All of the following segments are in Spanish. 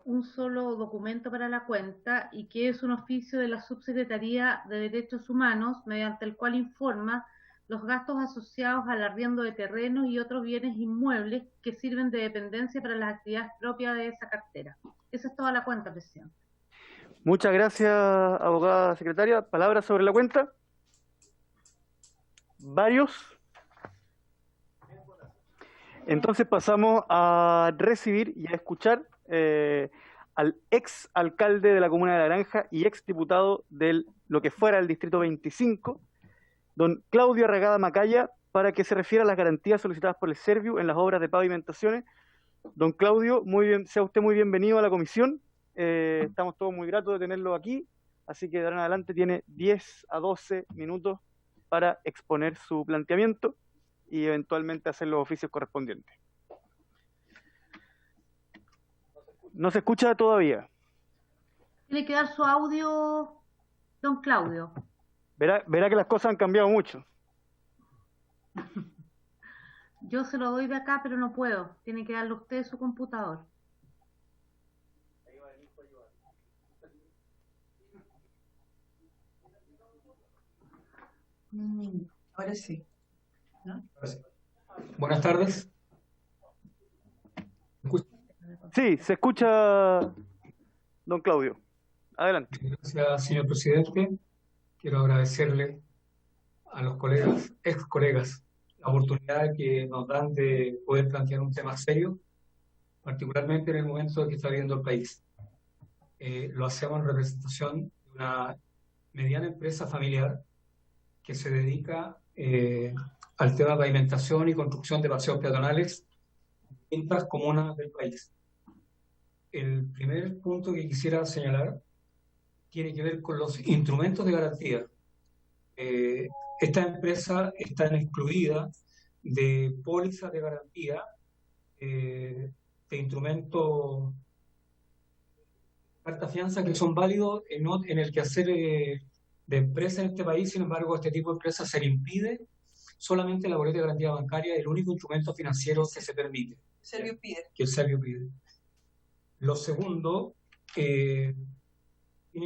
un solo documento para la cuenta y que es un oficio de la Subsecretaría de Derechos Humanos mediante el cual informa los gastos asociados al arriendo de terrenos y otros bienes inmuebles que sirven de dependencia para las actividades propias de esa cartera. Esa es toda la cuenta, presidente. Muchas gracias, abogada secretaria. ¿Palabras sobre la cuenta? ¿Varios? Entonces pasamos a recibir y a escuchar al ex alcalde de la comuna de La Granja y ex diputado de lo que fuera el distrito 25, don Claudio Arregada Macaya, para que se refiera a las garantías solicitadas por el Serviu en las obras de pavimentaciones. Don Claudio, muy bien, sea usted muy bienvenido a la comisión. Estamos todos muy gratos de tenerlo aquí, así que de ahora en adelante tiene 10 a 12 minutos para exponer su planteamiento y eventualmente hacer los oficios correspondientes. No se escucha todavía. Tiene que dar su audio, don Claudio. Verá que las cosas han cambiado mucho. Yo se lo doy de acá, pero no puedo. Tiene que darle usted su computador. Ahora sí, ¿no? Buenas tardes. Sí, se escucha, don Claudio. Adelante. Gracias, señor presidente. Quiero agradecerle a los colegas, ex colegas, la oportunidad que nos dan de poder plantear un tema serio, particularmente en el momento que está viviendo el país. Lo hacemos en representación de una mediana empresa familiar que se dedica al tema de pavimentación y construcción de paseos peatonales en distintas comunas del país. El primer punto que quisiera señalar tiene que ver con los instrumentos de garantía. Esta empresa está excluida de pólizas de garantía, de instrumentos, carta fianza que son válidos en el quehacer de empresa en este país. Sin embargo, a este tipo de empresas se le impide solamente la boleta de garantía bancaria, el único instrumento financiero que se permite. Que el Serviu pide. Lo segundo tiene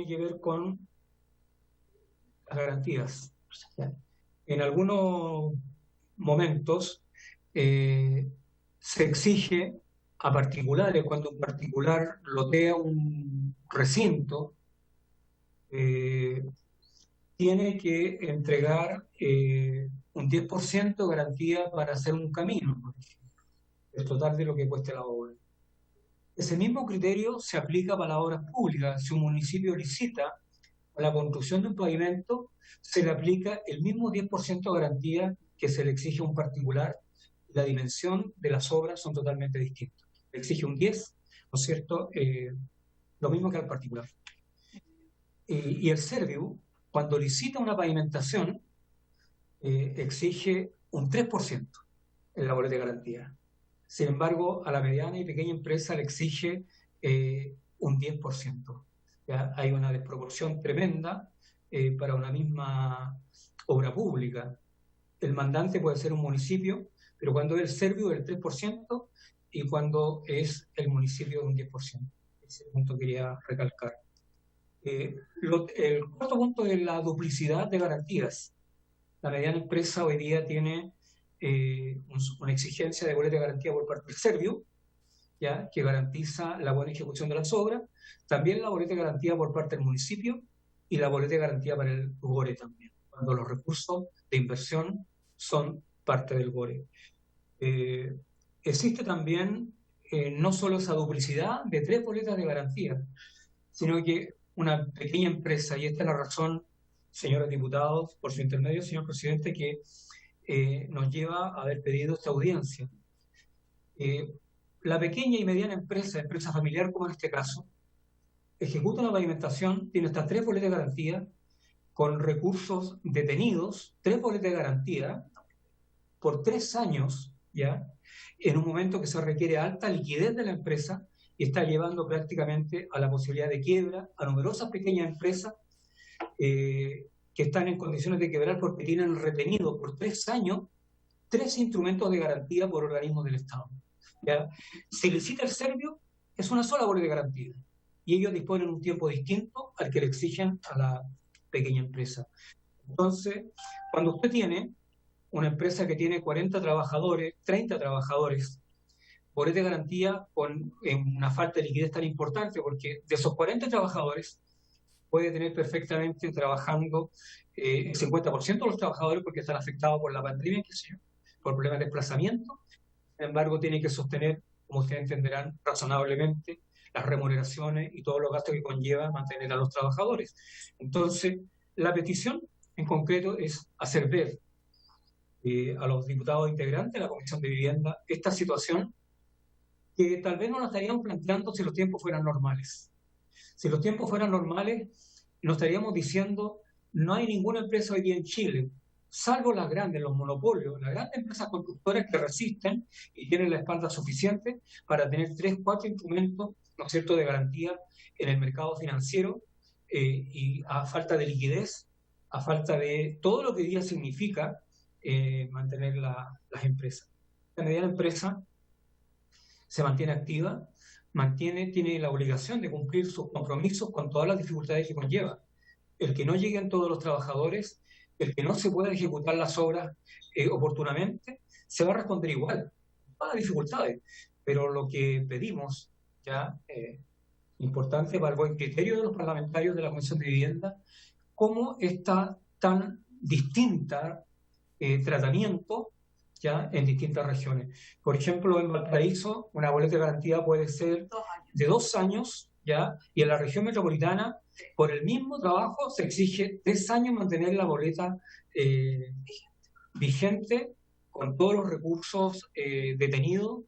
que ver con las garantías. En algunos momentos se exige a particulares, cuando un particular lotea un recinto, tiene que entregar un 10% de garantía para hacer un camino, por ejemplo, el total de lo que cueste la obra. Ese mismo criterio se aplica para las obras públicas. Si un municipio licita la construcción de un pavimento, se le aplica el mismo 10% de garantía que se le exige a un particular. La dimensión de las obras son totalmente distintas. Le exige un 10, ¿no es cierto? Lo mismo que al particular. Y el Serviu, cuando licita una pavimentación, exige un 3% en la boleta de garantía. Sin embargo, a la mediana y pequeña empresa le exige un 10%. ¿Ya? Hay una desproporción tremenda para una misma obra pública. El mandante puede ser un municipio, pero cuando es el Serviu es el 3% y cuando es el municipio un 10%. Ese punto quería recalcar. El cuarto punto es la duplicidad de garantías. La mediana empresa hoy día tiene una exigencia de boleta de garantía por parte del Serviu, ¿ya? Que garantiza la buena ejecución de las obras, también la boleta de garantía por parte del municipio y la boleta de garantía para el GORE también, cuando los recursos de inversión son parte del GORE. Existe también no solo esa duplicidad de 3 boletas de garantía, sino que una pequeña empresa, y esta es la razón, señores diputados, por su intermedio, señor presidente, que nos lleva a haber pedido esta audiencia. La pequeña y mediana empresa familiar, como en este caso, ejecuta una pavimentación, tiene estas 3 boletas de garantía, con recursos detenidos, 3 boletas de garantía, por 3 años, ¿ya? En un momento que se requiere alta liquidez de la empresa y está llevando prácticamente a la posibilidad de quiebra a numerosas pequeñas empresas que están en condiciones de quebrar porque tienen retenido por 3 años 3 instrumentos de garantía por organismos del Estado. ¿Ya? Se licita el Serviu, es una sola boleta de garantía. Y ellos disponen un tiempo distinto al que le exigen a la pequeña empresa. Entonces, cuando usted tiene una empresa que tiene 40 trabajadores, 30 trabajadores, boleta de garantía con una falta de liquidez tan importante, porque de esos 40 trabajadores puede tener perfectamente trabajando el 50% de los trabajadores porque están afectados por la pandemia, qué sé yo, por problemas de desplazamiento. Sin embargo, tiene que sostener, como ustedes entenderán, razonablemente las remuneraciones y todos los gastos que conlleva mantener a los trabajadores. Entonces, la petición en concreto es hacer ver a los diputados integrantes de la Comisión de Vivienda esta situación que tal vez no la estaríamos planteando si los tiempos fueran normales. Si los tiempos fueran normales, nos estaríamos diciendo no hay ninguna empresa hoy día en Chile, salvo las grandes, los monopolios, las grandes empresas constructoras que resisten y tienen la espalda suficiente para tener 3, 4 instrumentos, ¿no es cierto?, de garantía en el mercado financiero, y a falta de liquidez, a falta de todo lo que hoy día significa mantener las empresas. La mediana empresa se mantiene activa, tiene la obligación de cumplir sus compromisos con todas las dificultades que conlleva. El que no lleguen todos los trabajadores, el que no se pueda ejecutar las obras oportunamente, se va a responder igual, todas las dificultades. Pero lo que pedimos, ya importante para el buen criterio de los parlamentarios de la Comisión de Vivienda, cómo está tan distinta tratamiento ya en distintas regiones. Por ejemplo, en Valparaíso, una boleta de garantía puede ser de 2 años, ¿ya? Y en la región metropolitana, por el mismo trabajo, se exige 3 años mantener la boleta vigente con todos los recursos detenidos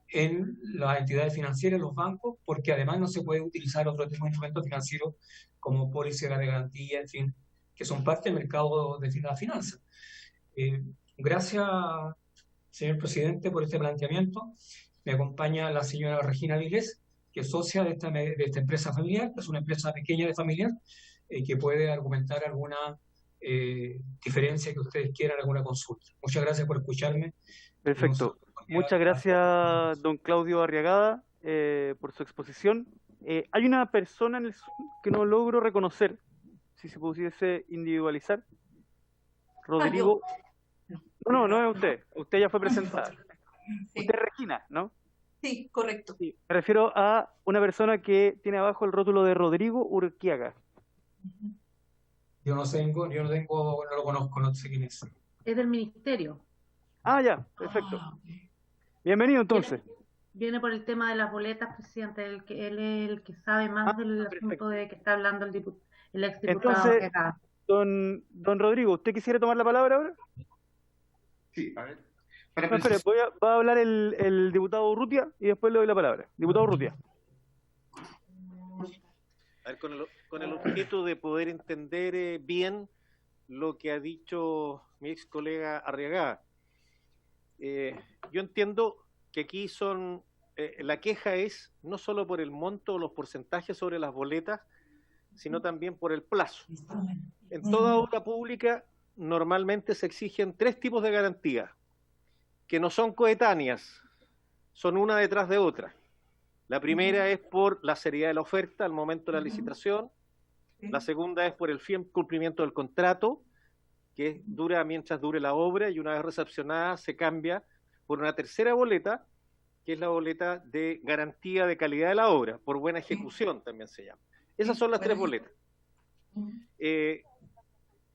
en las entidades financieras, los bancos, porque además no se puede utilizar otro tipo de instrumentos financieros como pólizas de garantía, en fin, que son parte del mercado de las finanzas. Gracias, señor presidente, por este planteamiento. Me acompaña la señora Regina Viles, que es socia de esta empresa familiar, que es una empresa pequeña de familiar, que puede argumentar alguna diferencia que ustedes quieran, alguna consulta. Muchas gracias por escucharme. Perfecto. Muchas gracias, don Claudio Arriagada, por su exposición. Hay una persona en el Zoom que no logro reconocer, si se pudiese individualizar. Rodrigo. No es usted. Usted ya fue presentada. Sí. Usted es Regina, ¿no? Sí, correcto. Sí. Me refiero a una persona que tiene abajo el rótulo de Rodrigo Urquiaga. Yo no lo conozco, no sé quién es. Es del ministerio. Ah, ya, perfecto. Bienvenido entonces. Viene por el tema de las boletas, presidente. Él es el que sabe más del asunto de que está hablando el exdiputado. Entonces, acá. don Rodrigo, ¿usted quisiera tomar la palabra ahora? Sí, a ver. No, espere, va a hablar el diputado Urrutia y después le doy la palabra. Diputado Urrutia. A ver, con el objeto de poder entender bien lo que ha dicho mi ex colega Arriagada. Yo entiendo que aquí la queja es no solo por el monto o los porcentajes sobre las boletas, sino también por el plazo. En toda obra pública normalmente se exigen 3 tipos de garantías, que no son coetáneas, son una detrás de otra. La primera es por la seriedad de la oferta al momento de la licitación, la segunda es por el fiel cumplimiento del contrato, que dura mientras dure la obra, y una vez recepcionada se cambia por una tercera boleta, que es la boleta de garantía de calidad de la obra, por buena ejecución también se llama. Esas son las 3 boletas.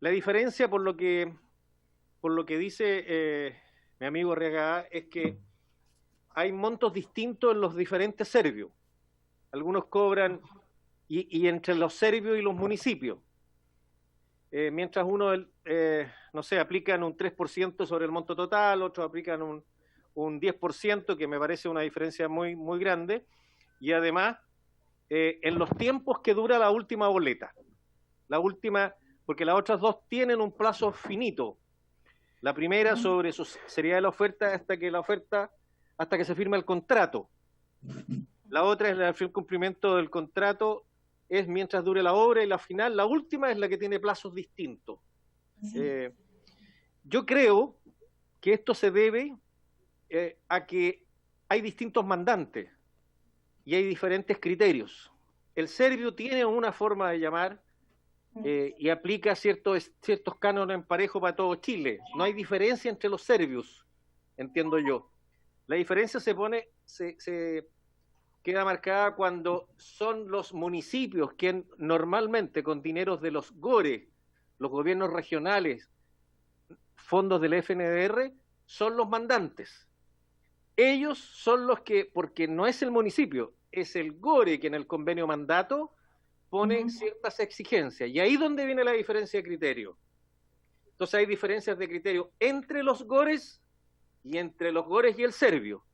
La diferencia, por lo que dice mi amigo Arriagada, es que hay montos distintos en los diferentes servios. Algunos cobran, y entre los servios y los municipios. Mientras unos, no sé, aplican un 3% sobre el monto total, otros aplican un 10%, que me parece una diferencia muy, muy grande, y además en los tiempos que dura la última boleta. La última, porque las otras 2 tienen un plazo finito. La primera sobre su seriedad de la oferta hasta que se firma el contrato. La otra es el cumplimiento del contrato, es mientras dure la obra, y la última es la que tiene plazos distintos. Yo creo que esto se debe a que hay distintos mandantes. y hay diferentes criterios. El Servio tiene una forma de llamar y aplica ciertos cánones en parejo para todo Chile. No hay diferencia entre los Servios, entiendo yo. La diferencia se queda marcada cuando son los municipios que normalmente con dineros de los GORE, los gobiernos regionales, fondos del FNDR, son los mandantes. Ellos son los que, porque no es el municipio, es el GORE que en el convenio mandato pone ciertas exigencias. Y ahí es donde viene la diferencia de criterio. Entonces hay diferencias de criterio entre los GORES y entre los GORES y el Servio.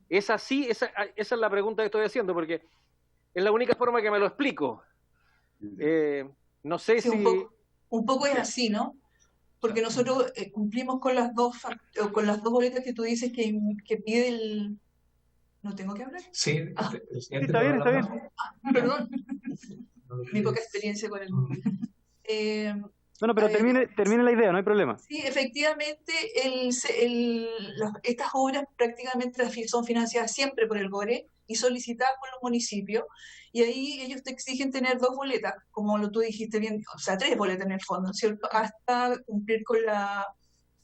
Es así, esa es la pregunta que estoy haciendo, porque es la única forma que me lo explico. No sé Sí, si... un poco es así, ¿no? Porque nosotros cumplimos con las dos boletas que tú dices que pide el... ¿No tengo que hablar? Sí, el presidente Está bien, está bien. Perdón, mi poca experiencia con el mundo. Bueno, pero termine la idea, no hay problema. Sí, efectivamente, estas obras prácticamente son financiadas siempre por el GORE y solicitadas por los municipios, y ahí ellos te exigen tener 2 boletas, como tú dijiste bien, o sea, 3 boletas en el fondo, ¿cierto? Hasta cumplir con la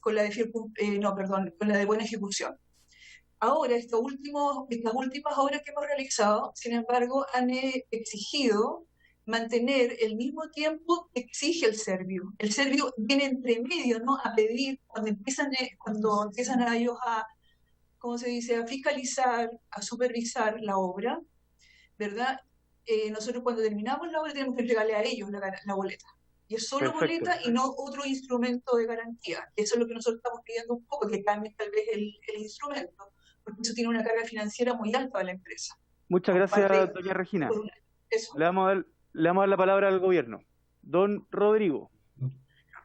de buena ejecución. Ahora, estas últimas obras que hemos realizado, sin embargo, han exigido mantener el mismo tiempo que exige el Servio. El Servio viene entre medio, ¿no? A pedir, cuando empiezan a ellos a, ¿cómo se dice?, a fiscalizar, a supervisar la obra, ¿verdad? Nosotros cuando terminamos la obra tenemos que entregarle a ellos la boleta. Y es solo Perfecto. boleta y no otro instrumento de garantía. Eso es lo que nosotros estamos pidiendo un poco, que cambie tal vez el instrumento, porque eso tiene una carga financiera muy alta para la empresa. Muchas gracias, doña Regina. Eso. Le vamos a dar la palabra al gobierno. Don Rodrigo.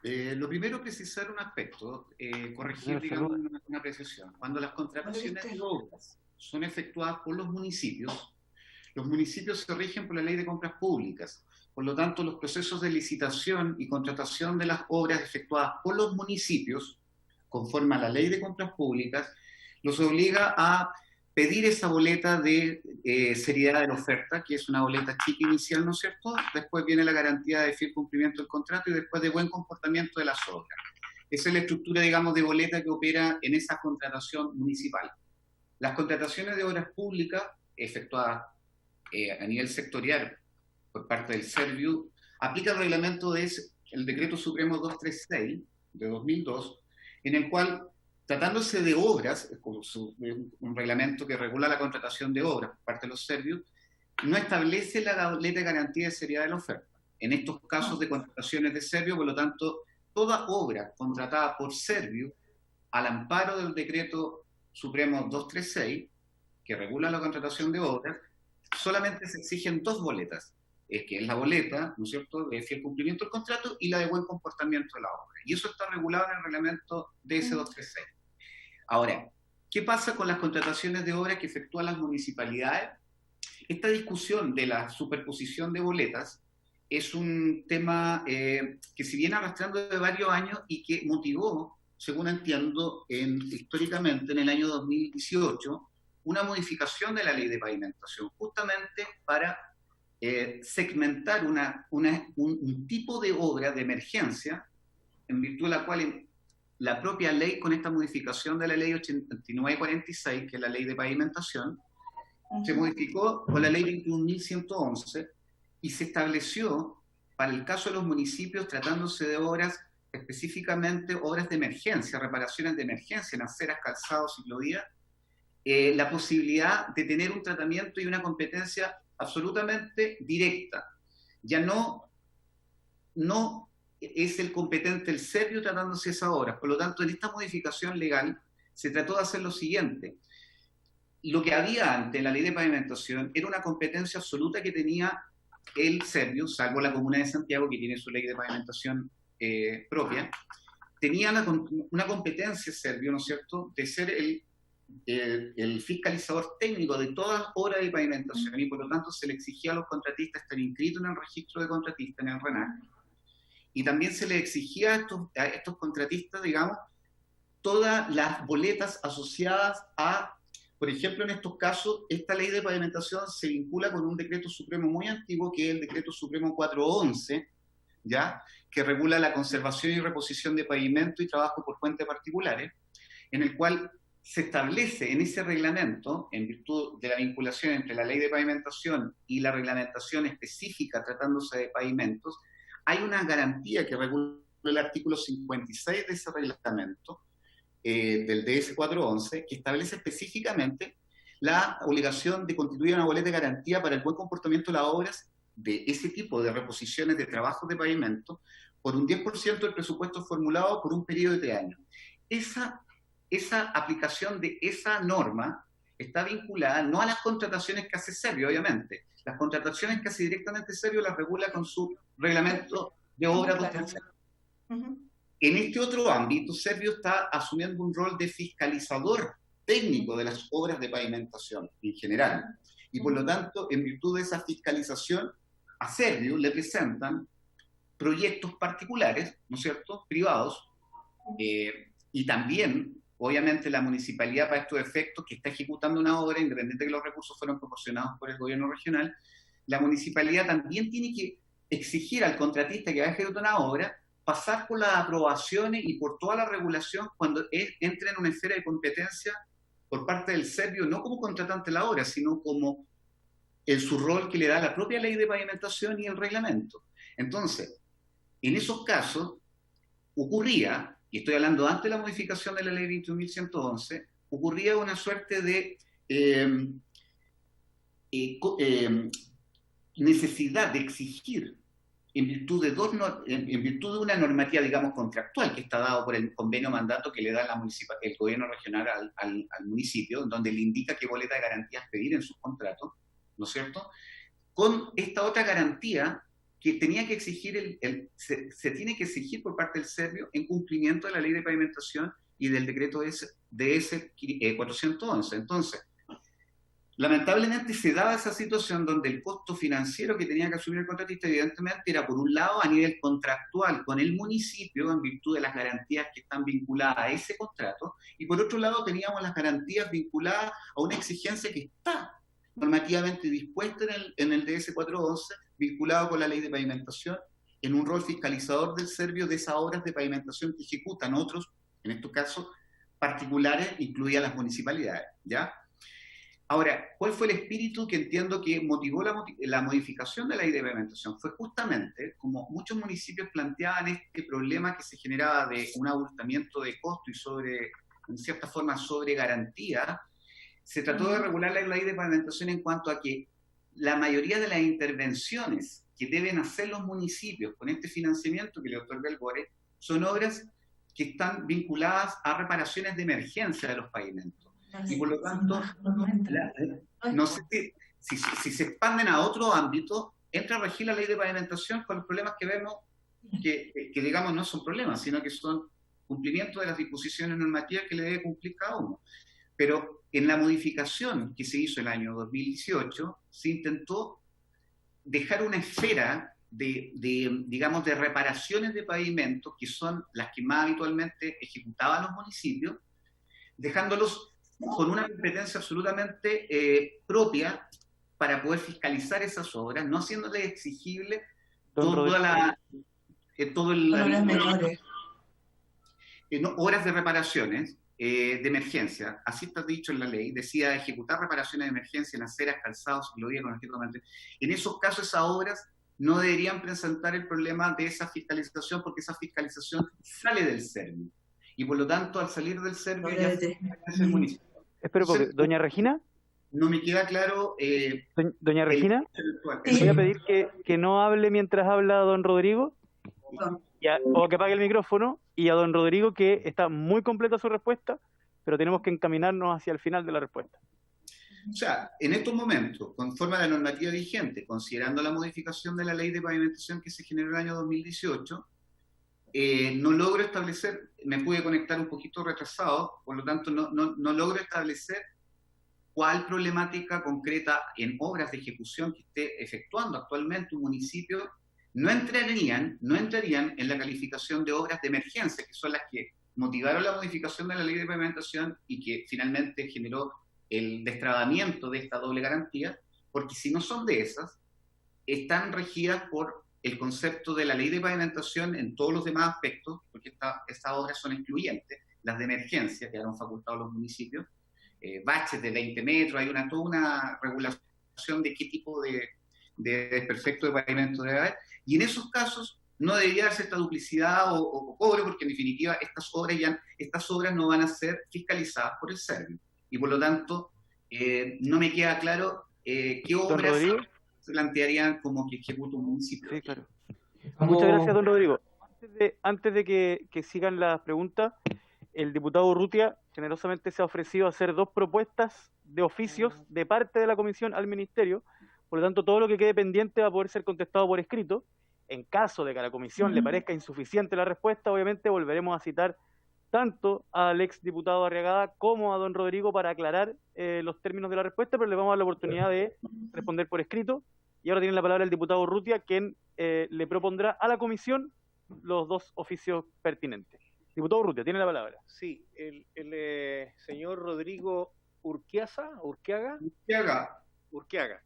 Lo primero, precisar un aspecto, corregir, digamos, una precisión. Cuando las contrataciones de obras son efectuadas por los municipios se rigen por la Ley de Compras Públicas. Por lo tanto, los procesos de licitación y contratación de las obras efectuadas por los municipios, conforme a la Ley de Compras Públicas, los obliga a pedir esa boleta de seriedad de la oferta, que es una boleta chica inicial, ¿no es cierto? Después viene la garantía de fiel cumplimiento del contrato y después de buen comportamiento de las obras. Esa es la estructura, digamos, de boleta que opera en esa contratación municipal. Las contrataciones de obras públicas efectuadas a nivel sectorial por parte del Servio aplica el reglamento el Decreto Supremo 236 de 2002, en el cual, tratándose de obras, un reglamento que regula la contratación de obras por parte de los Servios, no establece la boleta de garantía de seriedad de la oferta. En estos casos de contrataciones de Servio, por lo tanto, toda obra contratada por Servio, al amparo del Decreto Supremo 236, que regula la contratación de obras, solamente se exigen 2 boletas, que es la boleta, ¿no es cierto?, de fiel cumplimiento del contrato y la de buen comportamiento de la obra. Y eso está regulado en el reglamento DS236. Ahora, ¿qué pasa con las contrataciones de obras que efectúan las municipalidades? Esta discusión de la superposición de boletas es un tema que se viene arrastrando de varios años y que motivó, según entiendo, históricamente en el año 2018, una modificación de la ley de pavimentación, justamente para segmentar un tipo de obra de emergencia, en virtud de la cual la propia ley, con esta modificación de la ley 8946, que es la ley de pavimentación, se modificó con la ley 21.111 y se estableció, para el caso de los municipios, tratándose de obras, específicamente obras de emergencia, reparaciones de emergencia en aceras, calzados, ciclovías, la posibilidad de tener un tratamiento y una competencia absolutamente directa. Ya no es el competente el Servio tratándose de esas obras. Por lo tanto, en esta modificación legal se trató de hacer lo siguiente. Lo que había antes en la ley de pavimentación era una competencia absoluta que tenía el Servio, salvo la Comuna de Santiago, que tiene su ley de pavimentación propia. Tenía una competencia Servio, ¿no es cierto?, de ser el fiscalizador técnico de todas obras de pavimentación, y por lo tanto se le exigía a los contratistas estar inscritos en el registro de contratistas, en el RENAC, y también se le exigía a estos contratistas, digamos, todas las boletas asociadas a, por ejemplo, en estos casos, esta ley de pavimentación se vincula con un decreto supremo muy antiguo, que es el decreto supremo 411, ¿ya? Que regula la conservación y reposición de pavimento y trabajo por fuentes particulares, en el cual se establece en ese reglamento, en virtud de la vinculación entre la ley de pavimentación y la reglamentación específica tratándose de pavimentos, hay una garantía que regula el artículo 56 de ese reglamento, del DS 411, que establece específicamente la obligación de constituir una boleta de garantía para el buen comportamiento de las obras de ese tipo de reposiciones de trabajos de pavimento por un 10% del presupuesto formulado por un periodo de 3 años. Esa aplicación de esa norma está vinculada no a las contrataciones que hace Servio, obviamente. Las contrataciones que hace directamente Servio las regula con su reglamento de obra potencial. En este otro ámbito, Servio está asumiendo un rol de fiscalizador técnico de las obras de pavimentación en general. Y por lo tanto, en virtud de esa fiscalización, a Servio le presentan proyectos particulares, ¿no es cierto?, privados, y también, obviamente, la municipalidad para estos efectos que está ejecutando una obra, independiente de que los recursos fueron proporcionados por el gobierno regional, la municipalidad también tiene que exigir al contratista que va a ejecutar una obra pasar por las aprobaciones y por toda la regulación cuando entra en una esfera de competencia por parte del Servio, no como contratante de la obra, sino como en su rol que le da la propia ley de pavimentación y el reglamento. Entonces, en esos casos ocurría, y estoy hablando antes de la modificación de la ley 21.111, ocurría una suerte de necesidad de exigir en virtud de una normativa, digamos, contractual que está dado por el convenio mandato que le da el gobierno regional al municipio, donde le indica qué boleta de garantías pedir en sus contratos, ¿no es cierto? Con esta otra garantía que tenía que exigir, se tiene que exigir por parte del Servio en cumplimiento de la ley de pavimentación y del decreto DS 411. Entonces, lamentablemente se daba esa situación donde el costo financiero que tenía que asumir el contratista evidentemente era por un lado a nivel contractual con el municipio en virtud de las garantías que están vinculadas a ese contrato, y por otro lado teníamos las garantías vinculadas a una exigencia que está normativamente dispuesta en el DS 411, vinculado con la ley de pavimentación, en un rol fiscalizador del Servio de esas obras de pavimentación que ejecutan otros, en estos casos particulares, incluidas las municipalidades, ¿ya? Ahora, ¿cuál fue el espíritu que entiendo que motivó la modificación de la ley de pavimentación? Fue justamente, como muchos municipios planteaban este problema que se generaba de un abultamiento de costo y en cierta forma, sobre garantía, se trató de regular la ley de pavimentación en cuanto a que la mayoría de las intervenciones que deben hacer los municipios con este financiamiento que le otorga el BORE son obras que están vinculadas a reparaciones de emergencia de los pavimentos. Y por lo tanto, no sé si se expanden a otro ámbito, entra a regir la ley de pavimentación con los problemas que vemos, que digamos no son problemas, sino que son cumplimiento de las disposiciones normativas que le debe cumplir cada uno. Pero en la modificación que se hizo el año 2018, se intentó dejar una esfera digamos, de reparaciones de pavimentos, que son las que más habitualmente ejecutaban los municipios, dejándolos con una competencia absolutamente propia para poder fiscalizar esas obras, no haciéndole exigible obras de reparaciones de emergencia. Así está dicho en la ley, decía ejecutar reparaciones de emergencia en aceras, calzados, ciclovías con objeto de mantenimiento. En esos casos, esas obras no deberían presentar el problema de esa fiscalización, porque esa fiscalización sale del Servio. Y por lo tanto, al salir del Servio, ya es el municipio. Espero, porque, doña Regina. No me queda claro. Doña Regina, voy a pedir que no hable mientras habla don Rodrigo, o que apague el micrófono, y a don Rodrigo, que está muy completa su respuesta, pero tenemos que encaminarnos hacia el final de la respuesta. O sea, en estos momentos, conforme a la normativa vigente, considerando la modificación de la ley de pavimentación que se generó en el año 2018, no logro establecer, me pude conectar un poquito retrasado, por lo tanto no logro establecer cuál problemática concreta en obras de ejecución que esté efectuando actualmente un municipio no entrarían en la calificación de obras de emergencia, que son las que motivaron la modificación de la ley de pavimentación y que finalmente generó el destrabamiento de esta doble garantía, porque si no son de esas, están regidas por el concepto de la ley de pavimentación en todos los demás aspectos, porque estas obras son excluyentes, las de emergencia que han facultado los municipios, baches de 20 metros, hay toda una regulación de qué tipo de desperfecto de pavimento debe haber, y en esos casos no debería darse esta duplicidad o cobro, porque en definitiva estas obras no van a ser fiscalizadas por el Servio, y por lo tanto no me queda claro qué obras se plantearían como que ejecuta un municipio. Sí, claro. Muchas gracias, don Rodrigo. Antes de que sigan las preguntas, el diputado Urrutia generosamente se ha ofrecido a hacer 2 propuestas de oficios de parte de la comisión al ministerio. Por lo tanto, todo lo que quede pendiente va a poder ser contestado por escrito. En caso de que a la comisión le parezca insuficiente la respuesta, obviamente volveremos a citar tanto al ex diputado Arriagada como a don Rodrigo para aclarar los términos de la respuesta, pero le vamos a dar la oportunidad de responder por escrito. Y ahora tiene la palabra el diputado Urrutia, quien le propondrá a la comisión los 2 oficios pertinentes. Diputado Urrutia, tiene la palabra. Sí, el señor Rodrigo Urquiaga,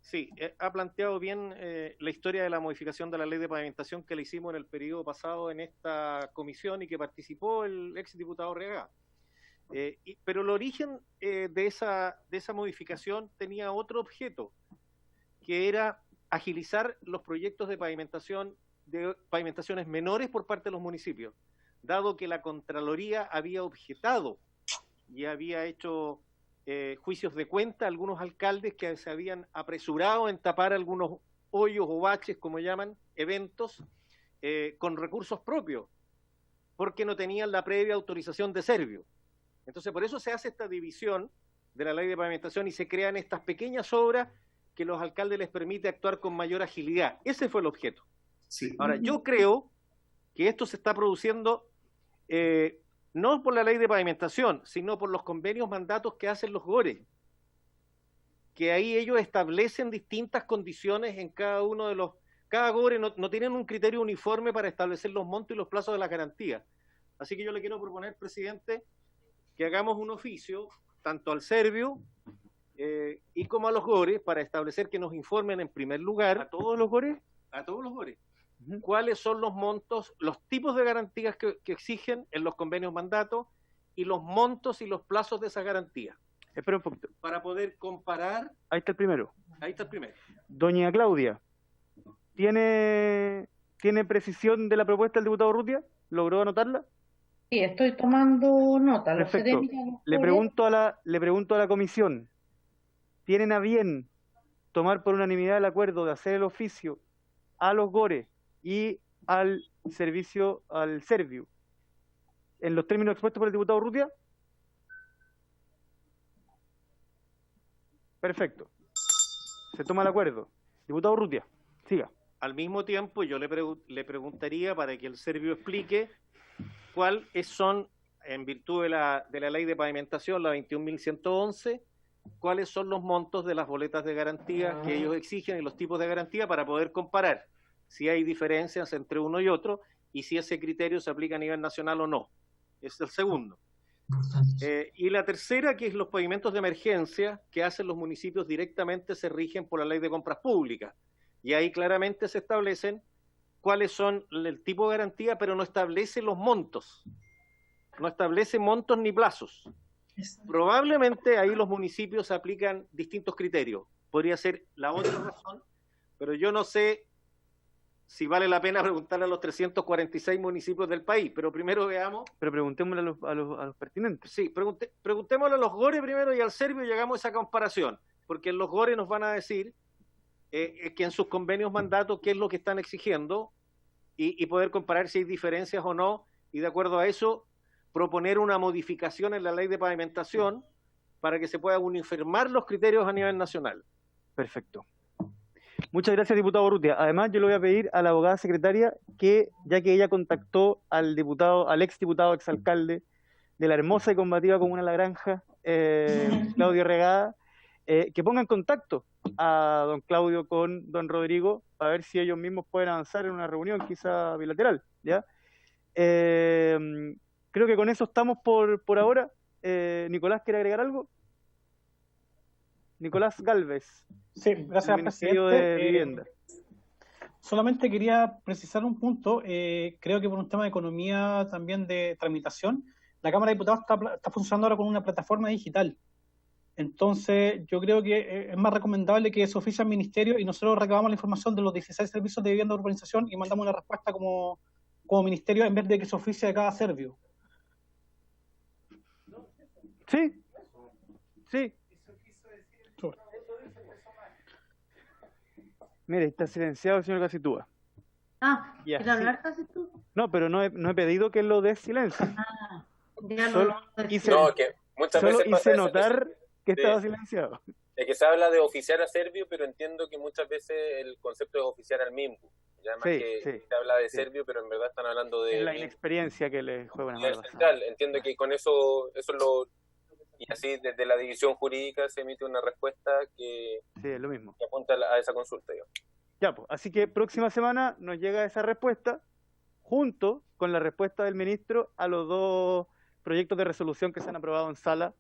sí, ha planteado bien la historia de la modificación de la ley de pavimentación que le hicimos en el periodo pasado en esta comisión y que participó el ex diputado Arriagada. Pero el origen de esa modificación tenía otro objeto, que era agilizar los proyectos de pavimentaciones menores por parte de los municipios, dado que la Contraloría había objetado y había hecho juicios de cuenta a algunos alcaldes que se habían apresurado en tapar algunos hoyos o baches, como llaman, eventos, con recursos propios, porque no tenían la previa autorización de Servio. Entonces, por eso se hace esta división de la ley de pavimentación y se crean estas pequeñas obras que los alcaldes les permite actuar con mayor agilidad. Ese fue el objeto. Sí. Ahora, yo creo que esto se está produciendo no por la ley de pavimentación, sino por los convenios mandatos que hacen los GORE, que ahí ellos establecen distintas condiciones en cada uno de los... Cada GORE no tienen un criterio uniforme para establecer los montos y los plazos de las garantías. Así que yo le quiero proponer, presidente, que hagamos un oficio, tanto al Servio y como a los GORE, para establecer que nos informen en primer lugar... ¿A todos los GORE? A todos los GORE. Cuáles son los montos, los tipos de garantías que exigen en los convenios mandatos y los montos y los plazos de esas garantías. Espera un poquito. Para poder comparar. Ahí está el primero. Ahí está el primero. Doña Claudia, ¿tiene precisión de la propuesta del diputado Urrutia? ¿Logró anotarla? Sí, estoy tomando nota. Perfecto. Le pregunto a la comisión, ¿tienen a bien tomar por unanimidad el acuerdo de hacer el oficio a los GORE y al servicio, al Servio, en los términos expuestos por el diputado Urrutia? Perfecto. Se toma el acuerdo. Diputado Urrutia, siga. Al mismo tiempo, yo le preguntaría para que el Servio explique cuáles son, en virtud de la ley de pavimentación, la 21.111, cuáles son los montos de las boletas de garantía que ellos exigen y los tipos de garantía para poder comparar si hay diferencias entre uno y otro y si ese criterio se aplica a nivel nacional o no. Es el segundo. Y la tercera, que es los pavimentos de emergencia que hacen los municipios directamente, se rigen por la ley de compras públicas. Y ahí claramente se establecen cuáles son el tipo de garantía, pero no establece los montos. No establece montos ni plazos. Probablemente ahí los municipios aplican distintos criterios. Podría ser la otra razón, pero yo no sé si vale la pena preguntarle a los 346 municipios del país, pero primero veamos... Pero preguntémosle a los pertinentes. Sí, preguntémosle a los GORE primero y al Servio y hagamos esa comparación, porque los GORE nos van a decir que en sus convenios mandatos qué es lo que están exigiendo y poder comparar si hay diferencias o no, y de acuerdo a eso proponer una modificación en la ley de pavimentación para que se puedan uniformar los criterios a nivel nacional. Perfecto. Muchas gracias, diputado Urrutia. Además, yo le voy a pedir a la abogada secretaria que, ya que ella contactó al ex diputado, exalcalde de la hermosa y combativa comuna La Granja, Claudio Arriagada, que ponga en contacto a don Claudio con don Rodrigo para ver si ellos mismos pueden avanzar en una reunión quizá bilateral, ¿ya? Creo que con eso estamos por ahora. Nicolás, ¿quiere agregar algo? Nicolás Galvez, Sí, del gracias, Ministerio presidente. de Vivienda. Solamente quería precisar un punto. Creo que por un tema de economía también de tramitación, la Cámara de Diputados está funcionando ahora con una plataforma digital. Entonces, yo creo que es más recomendable que se oficie al Ministerio y nosotros recabamos la información de los 16 servicios de vivienda de urbanización y mandamos una respuesta como Ministerio en vez de que se oficie a cada servicio. Sí, sí. Mire, está silenciado el señor Casitúa. Y ¿quiere así- hablar casi tú? No, pero no he pedido que lo des silencio. Ya Solo lo hice- No, que muchas Solo veces pasa hice eso, notar que sí. estaba silenciado. es que se habla de oficiar a Servio, pero entiendo que muchas veces el concepto es oficiar al MIMBU. Ya más Sí, que sí, se habla de sí. Servio, pero en verdad están hablando de Es la MIMBU, inexperiencia que le juega una nivel mala pasada. central. Entiendo que con eso es lo... Y así desde la división jurídica se emite una respuesta que Sí, es lo mismo. apunta a esa consulta. Digamos. Ya, pues, así que próxima semana nos llega esa respuesta junto con la respuesta del ministro a los dos proyectos de resolución que se han aprobado en sala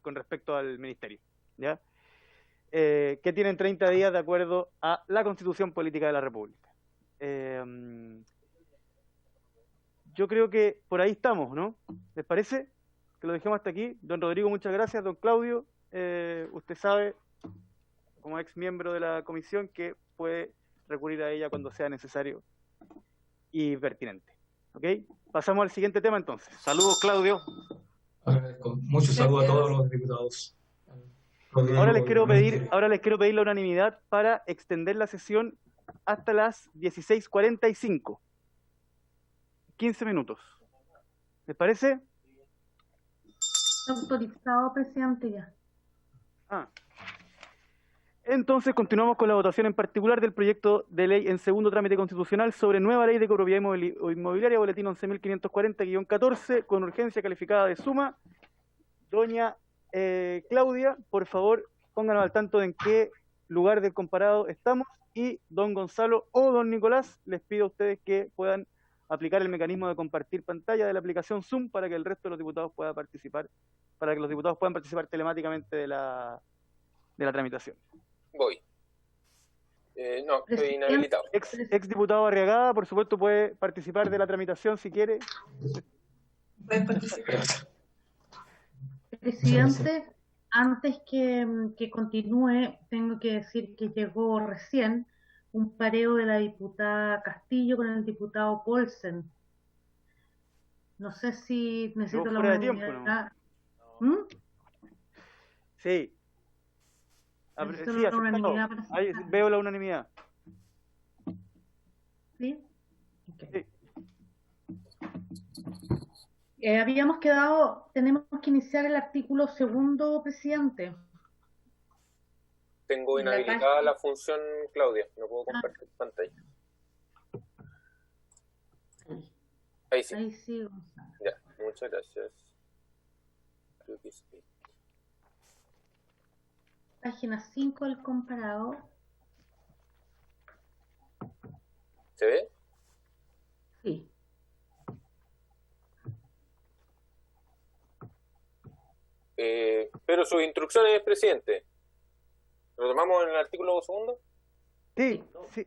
con respecto al ministerio, ¿ya? Que tienen 30 días de acuerdo a la Constitución Política de la República. Yo creo que por ahí estamos, ¿no? ¿Les parece? Que lo dejemos hasta aquí. Don Rodrigo, muchas gracias. Don Claudio, usted sabe, como ex miembro de la comisión, que puede recurrir a ella cuando sea necesario y pertinente. ¿Ok? Pasamos al siguiente tema entonces. Saludos, Claudio. Agradezco. Muchos saludos a todos los diputados. Ahora les quiero pedir la unanimidad para extender la sesión hasta las 16:45. 15 minutos. ¿Les parece? autorizado, presidente, ya. Entonces continuamos con la votación en particular del proyecto de ley en segundo trámite constitucional sobre nueva ley de copropiedad inmobiliaria, boletín 11.540-14, con urgencia calificada de suma. Doña Claudia, por favor, pónganos al tanto de en qué lugar del comparado estamos, y don Gonzalo o don Nicolás, les pido a ustedes que puedan aplicar el mecanismo de compartir pantalla de la aplicación Zoom para que el resto de los diputados pueda participar, para que los diputados puedan participar telemáticamente de la tramitación. Voy. No, estoy inhabilitado. Ex diputado Arriagada, por supuesto, puede participar de la tramitación si quiere. Puedes participar. Presidente, antes que continúe, tengo que decir que llegó recién un pareo de la diputada Castillo con el diputado Paulsen. No sé si necesito la fuera de tiempo, unanimidad. Sí. Necesito Sí, la aceptado. unanimidad para Ahí aceptar. veo la unanimidad. ¿Sí? Ok. Sí. Habíamos quedado, tenemos que iniciar el artículo segundo, presidente. Tengo En la inhabilitada página- la función, Claudia. No puedo compartir pantalla. Ahí sí. Ahí sí, Gonzalo. Ya, muchas gracias. Creo que sí. Página 5 del comparado. ¿Se ve? Sí. Pero sus instrucciones, presidente. ¿Lo tomamos en el artículo segundo? Sí, sí.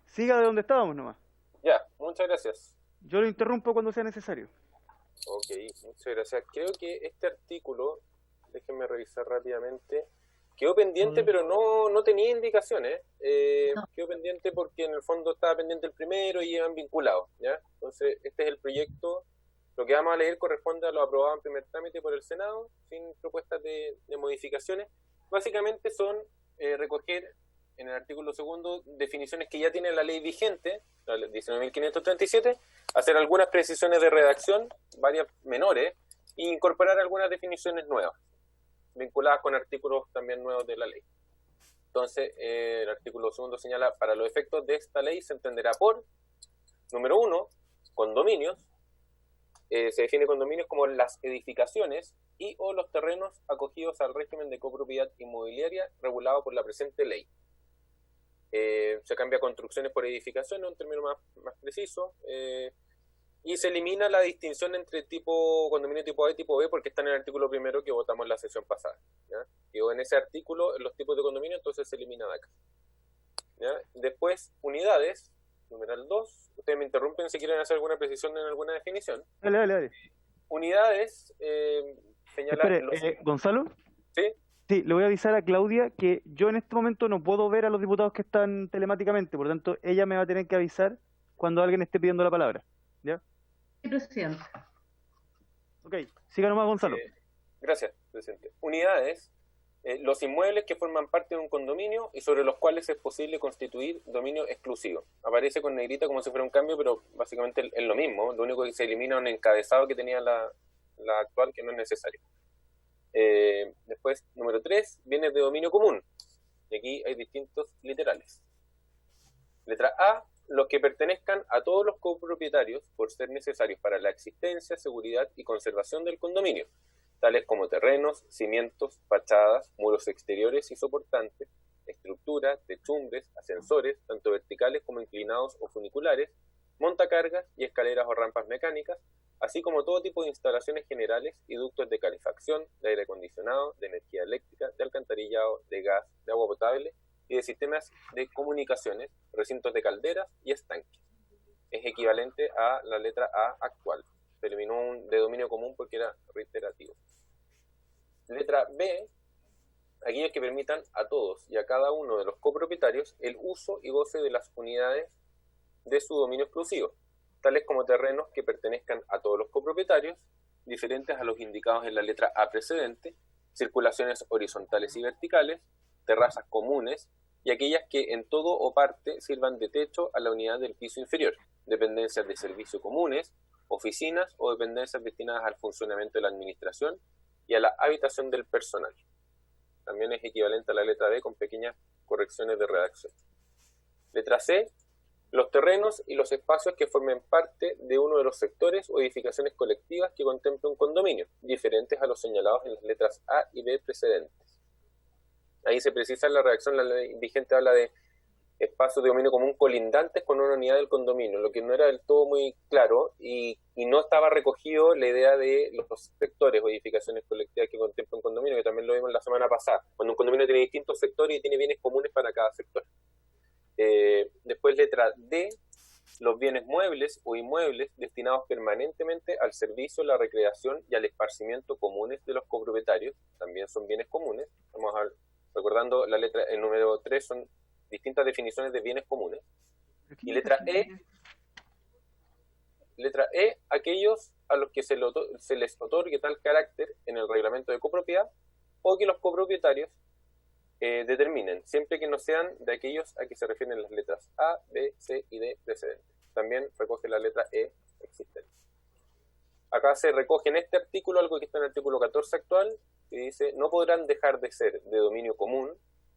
Siga de donde estábamos nomás. Ya, muchas gracias. Yo lo interrumpo cuando sea necesario. Ok, muchas gracias. Creo que este artículo, déjenme revisar rápidamente, quedó pendiente, pero no tenía indicaciones. No. Quedó pendiente porque en el fondo estaba pendiente el primero y iban vinculados, ¿ya? Entonces, este es el proyecto. Lo que vamos a leer corresponde a lo aprobado en primer trámite por el Senado, sin propuestas de modificaciones. Básicamente son recoger en el artículo segundo definiciones que ya tiene la ley vigente, la 19.537, hacer algunas precisiones de redacción, varias menores, e incorporar algunas definiciones nuevas, vinculadas con artículos también nuevos de la ley. Entonces, el artículo segundo señala: para los efectos de esta ley se entenderá por, número 1, condominios. Se define condominios como las edificaciones y o los terrenos acogidos al régimen de copropiedad inmobiliaria regulado por la presente ley. Se cambia construcciones por edificaciones, un término más preciso. Y se elimina la distinción entre condominio tipo A y tipo B porque está en el artículo primero que votamos en la sesión pasada, ¿ya? Quedó en ese artículo los tipos de condominio, entonces se elimina de acá, ¿ya? Después, unidades, numeral 2. Ustedes me interrumpen si quieren hacer alguna precisión en alguna definición. Dale. Unidades, señala... Espere, Gonzalo. ¿Sí? Sí, le voy a avisar a Claudia que yo en este momento no puedo ver a los diputados que están telemáticamente, por lo tanto, ella me va a tener que avisar cuando alguien esté pidiendo la palabra. ¿Ya? Sí, presidente. Ok, siga nomás, Gonzalo. Gracias, presidente. Unidades, los inmuebles que forman parte de un condominio y sobre los cuales es posible constituir dominio exclusivo. Aparece con negrita como si fuera un cambio, pero básicamente es lo mismo. Lo único que se elimina es un encabezado que tenía la actual, que no es necesario. Después, número 3, bienes de dominio común. Y aquí hay distintos literales. Letra A, los que pertenezcan a todos los copropietarios por ser necesarios para la existencia, seguridad y conservación del condominio, tales como terrenos, cimientos, fachadas, muros exteriores y soportantes, estructuras, techumbres, ascensores, tanto verticales como inclinados o funiculares, montacargas y escaleras o rampas mecánicas, así como todo tipo de instalaciones generales y ductos de calefacción, de aire acondicionado, de energía eléctrica, de alcantarillado, de gas, de agua potable y de sistemas de comunicaciones, recintos de calderas y estanques. Es equivalente a la letra A actual. Se eliminó un de dominio común porque era reiterativo. Letra B, aquellos que permitan a todos y a cada uno de los copropietarios el uso y goce de las unidades de su dominio exclusivo, tales como terrenos que pertenezcan a todos los copropietarios, diferentes a los indicados en la letra A precedente, circulaciones horizontales y verticales, terrazas comunes y aquellas que en todo o parte sirvan de techo a la unidad del piso inferior, dependencias de servicio comunes, oficinas o dependencias destinadas al funcionamiento de la administración y a la habitación del personal. También es equivalente a la letra B con pequeñas correcciones de redacción. Letra C, los terrenos y los espacios que formen parte de uno de los sectores o edificaciones colectivas que contemple un condominio, diferentes a los señalados en las letras A y B precedentes. Ahí se precisa en la redacción, la ley vigente habla de espacios de dominio común colindantes con una unidad del condominio, lo que no era del todo muy claro y no estaba recogido la idea de los sectores o edificaciones colectivas que contempla un condominio, que también lo vimos la semana pasada, cuando un condominio tiene distintos sectores y tiene bienes comunes para cada sector. Después letra D, los bienes muebles o inmuebles destinados permanentemente al servicio, la recreación y al esparcimiento comunes de los copropietarios, también son bienes comunes. Estamos recordando la letra, el número 3 son distintas definiciones de bienes comunes. Y letra E, aquellos a los que se les otorgue tal carácter en el reglamento de copropiedad o que los copropietarios determinen, siempre que no sean de aquellos a que se refieren las letras A, B, C y D precedentes. También recoge la letra E existente. Acá se recoge en este artículo algo que está en el artículo 14 actual, que dice, no podrán dejar de ser de dominio común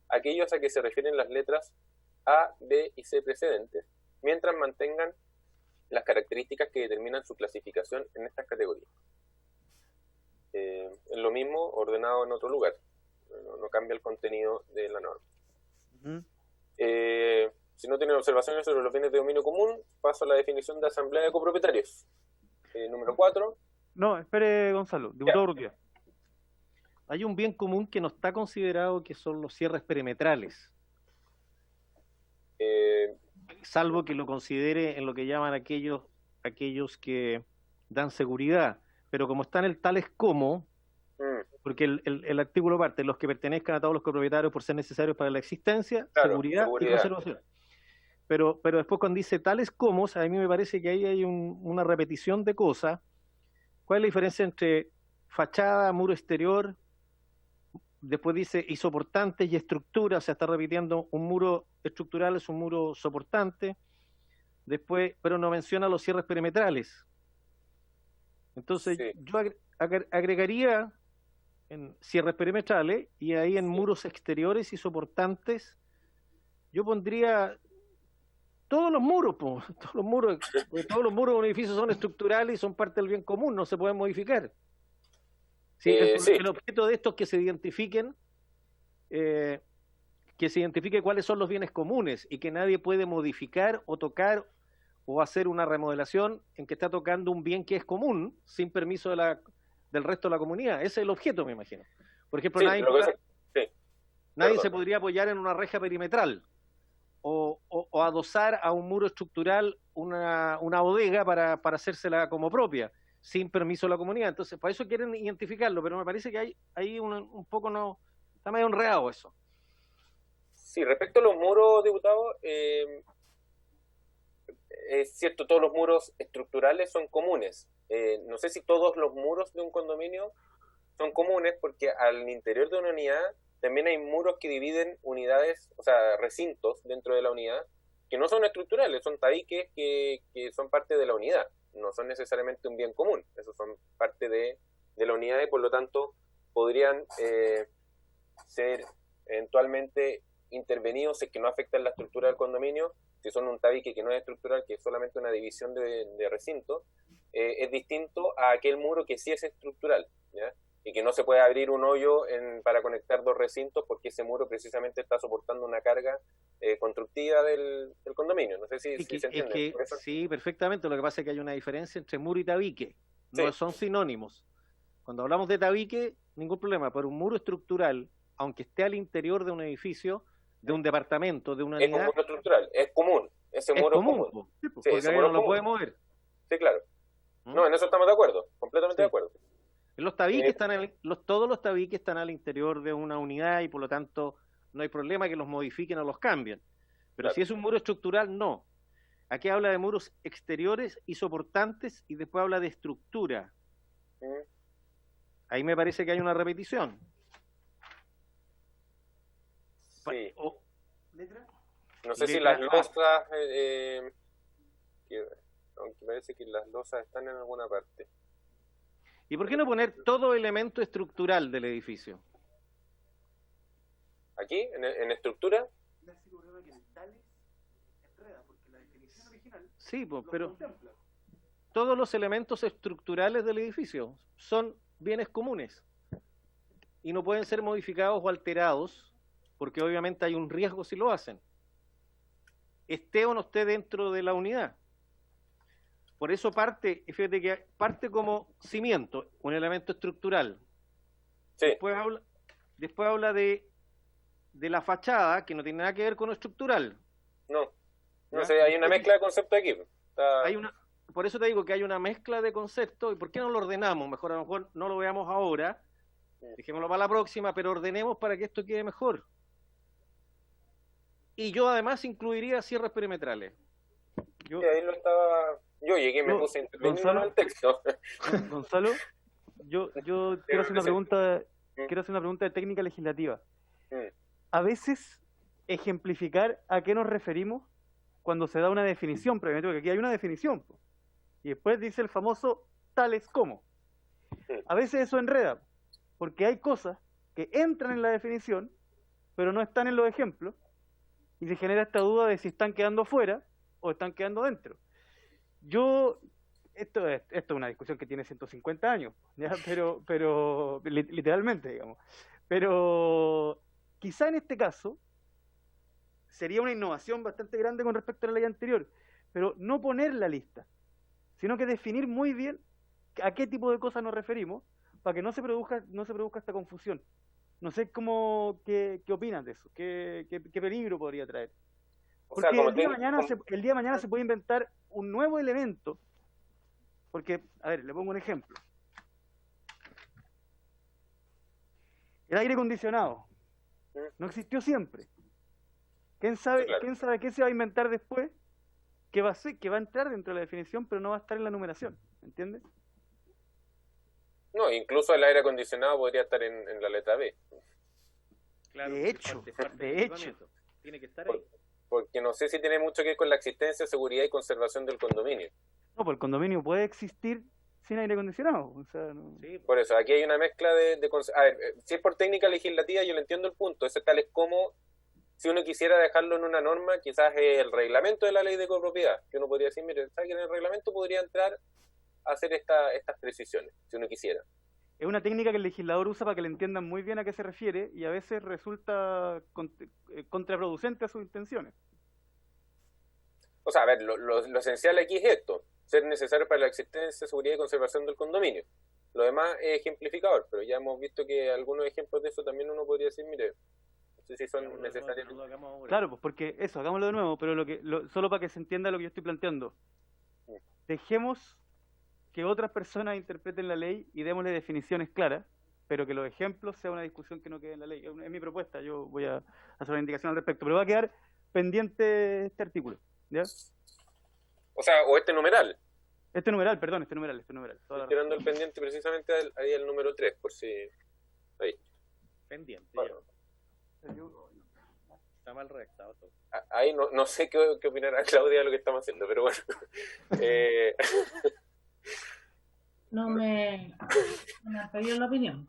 aquellos a que se refieren las letras A, B y C precedentes, mientras mantengan las características que determinan su clasificación en estas categorías. Es lo mismo ordenado en otro lugar. No cambia el contenido de la norma. Si no tienen observaciones sobre los bienes de dominio común, paso a la definición de asamblea de copropietarios. Número 4. No, espere, Gonzalo. Diputado Urrutia. Hay un bien común que no está considerado, que son los cierres perimetrales. Salvo que lo considere en lo que llaman aquellos que dan seguridad. Pero como están el tales como... Porque el artículo parte, los que pertenezcan a todos los copropietarios por ser necesarios para la existencia, claro, seguridad y conservación. Pero después cuando dice tales como, a mí me parece que ahí hay una repetición de cosas. ¿Cuál es la diferencia entre fachada, muro exterior? Después dice y soportantes y estructuras, se está repitiendo, un muro estructural es un muro soportante. Después, pero no menciona los cierres perimetrales. Entonces, sí, yo agregaría en cierres perimetrales y ahí en muros exteriores y soportantes yo pondría todos los muros, todos los muros de un edificio son estructurales y son parte del bien común, no se pueden modificar. Sí, el objeto de esto es que se identifique cuáles son los bienes comunes y que nadie puede modificar o tocar o hacer una remodelación en que está tocando un bien que es común, sin permiso del resto de la comunidad. Ese es el objeto, me imagino. Por ejemplo, Sí, nadie se podría apoyar en una reja perimetral o adosar a un muro estructural una bodega para hacérsela como propia, sin permiso de la comunidad. Entonces, para eso quieren identificarlo, pero me parece que hay un poco no... Está medio enredado eso. Sí, respecto a los muros, diputado, es cierto, todos los muros estructurales son comunes. No sé si todos los muros de un condominio son comunes, porque al interior de una unidad también hay muros que dividen unidades, o sea, recintos dentro de la unidad, que no son estructurales, son tabiques que son parte de la unidad, no son necesariamente un bien común, esos son parte de la unidad y por lo tanto podrían ser eventualmente intervenidos si es que no afectan la estructura del condominio. Si son un tabique que no es estructural, que es solamente una división de recinto, es distinto a aquel muro que sí es estructural, ¿ya? Y que no se puede abrir un hoyo para conectar dos recintos porque ese muro precisamente está soportando una carga constructiva del condominio. No sé si se entiende. Sí, perfectamente. Lo que pasa es que hay una diferencia entre muro y tabique. No son sinónimos. Cuando hablamos de tabique, ningún problema, pero un muro estructural, aunque esté al interior de un edificio, de un departamento, de una unidad... Es un muro estructural, es común. Ese muro es común. Sí, porque ahí no lo puede mover. Sí, claro. No, en eso estamos de acuerdo, completamente de acuerdo. Los tabiques todos los tabiques están al interior de una unidad y por lo tanto no hay problema que los modifiquen o los cambien. Pero si es un muro estructural, no. Aquí habla de muros exteriores y soportantes y después habla de estructura. Ahí me parece que hay una repetición. Sí. No sé si las losas, aunque parece que las losas están en alguna parte. ¿Y por qué no poner todo elemento estructural del edificio? ¿Aquí? ¿En estructura? Sí, pero todos los elementos estructurales del edificio son bienes comunes y no pueden ser modificados o alterados porque obviamente hay un riesgo si lo hacen, esté o no esté dentro de la unidad. Por eso fíjate que parte como cimiento, un elemento estructural. Sí. Después habla de la fachada, que no tiene nada que ver con lo estructural. No sé, hay una mezcla de conceptos aquí. Por eso te digo que hay una mezcla de conceptos, y ¿por qué no lo ordenamos? Mejor a lo mejor no lo veamos ahora, dejémoslo para la próxima, pero ordenemos para que esto quede mejor. Y yo además incluiría cierres perimetrales. Yo llegué y me puse a intervenir en el texto. Gonzalo, yo quiero hacer una pregunta de técnica legislativa. A veces ejemplificar a qué nos referimos cuando se da una definición previamente, porque aquí hay una definición, y después dice el famoso tales como. A veces eso enreda, porque hay cosas que entran en la definición, pero no están en los ejemplos, y se genera esta duda de si están quedando fuera o están quedando dentro. Esto es una discusión que tiene 150 años, ¿ya? pero literalmente, digamos. Pero quizá en este caso sería una innovación bastante grande con respecto a la ley anterior, pero no poner la lista, sino que definir muy bien a qué tipo de cosas nos referimos para que no se produzca esta confusión. No sé qué opinas de eso, qué peligro podría traer. Porque el día de mañana se puede inventar un nuevo elemento, porque, a ver, le pongo un ejemplo. El aire acondicionado no existió siempre. ¿Quién sabe qué se va a inventar después? Que va a entrar dentro de la definición, pero no va a estar en la numeración, ¿entiendes? No, incluso el aire acondicionado podría estar en la letra B. Claro, de hecho. Tiene que estar ahí. Porque no sé si tiene mucho que ver con la existencia, seguridad y conservación del condominio. No, pues el condominio puede existir sin aire acondicionado. O sea, no... Sí, por eso, aquí hay una mezcla a ver, si es por técnica legislativa, yo le entiendo el punto. Ese tal es como, si uno quisiera dejarlo en una norma, quizás el reglamento de la ley de copropiedad, que uno podría decir, mire, ¿sabe que en el reglamento podría entrar a hacer estas precisiones, si uno quisiera? Es una técnica que el legislador usa para que le entiendan muy bien a qué se refiere y a veces resulta contraproducente a sus intenciones. O sea, a ver, lo esencial aquí es esto, ser necesario para la existencia, seguridad y conservación del condominio. Lo demás es ejemplificador, pero ya hemos visto que algunos ejemplos de eso también uno podría decir, mire, no sé si son necesarios. Claro, pues porque eso, hagámoslo de nuevo, pero solo para que se entienda lo que yo estoy planteando. Dejemos que otras personas interpreten la ley y démosle definiciones claras, pero que los ejemplos sea una discusión que no quede en la ley. Es mi propuesta, yo voy a hacer una indicación al respecto, pero va a quedar pendiente este artículo, ¿ya? O sea, o este numeral. Este numeral. Estoy tirando el pendiente precisamente ahí al número 3, por si... Ahí. Pendiente, bueno. Está mal redactado todo. Ahí no sé qué opinará Claudia de lo que estamos haciendo, pero bueno. No me han pedido la opinión.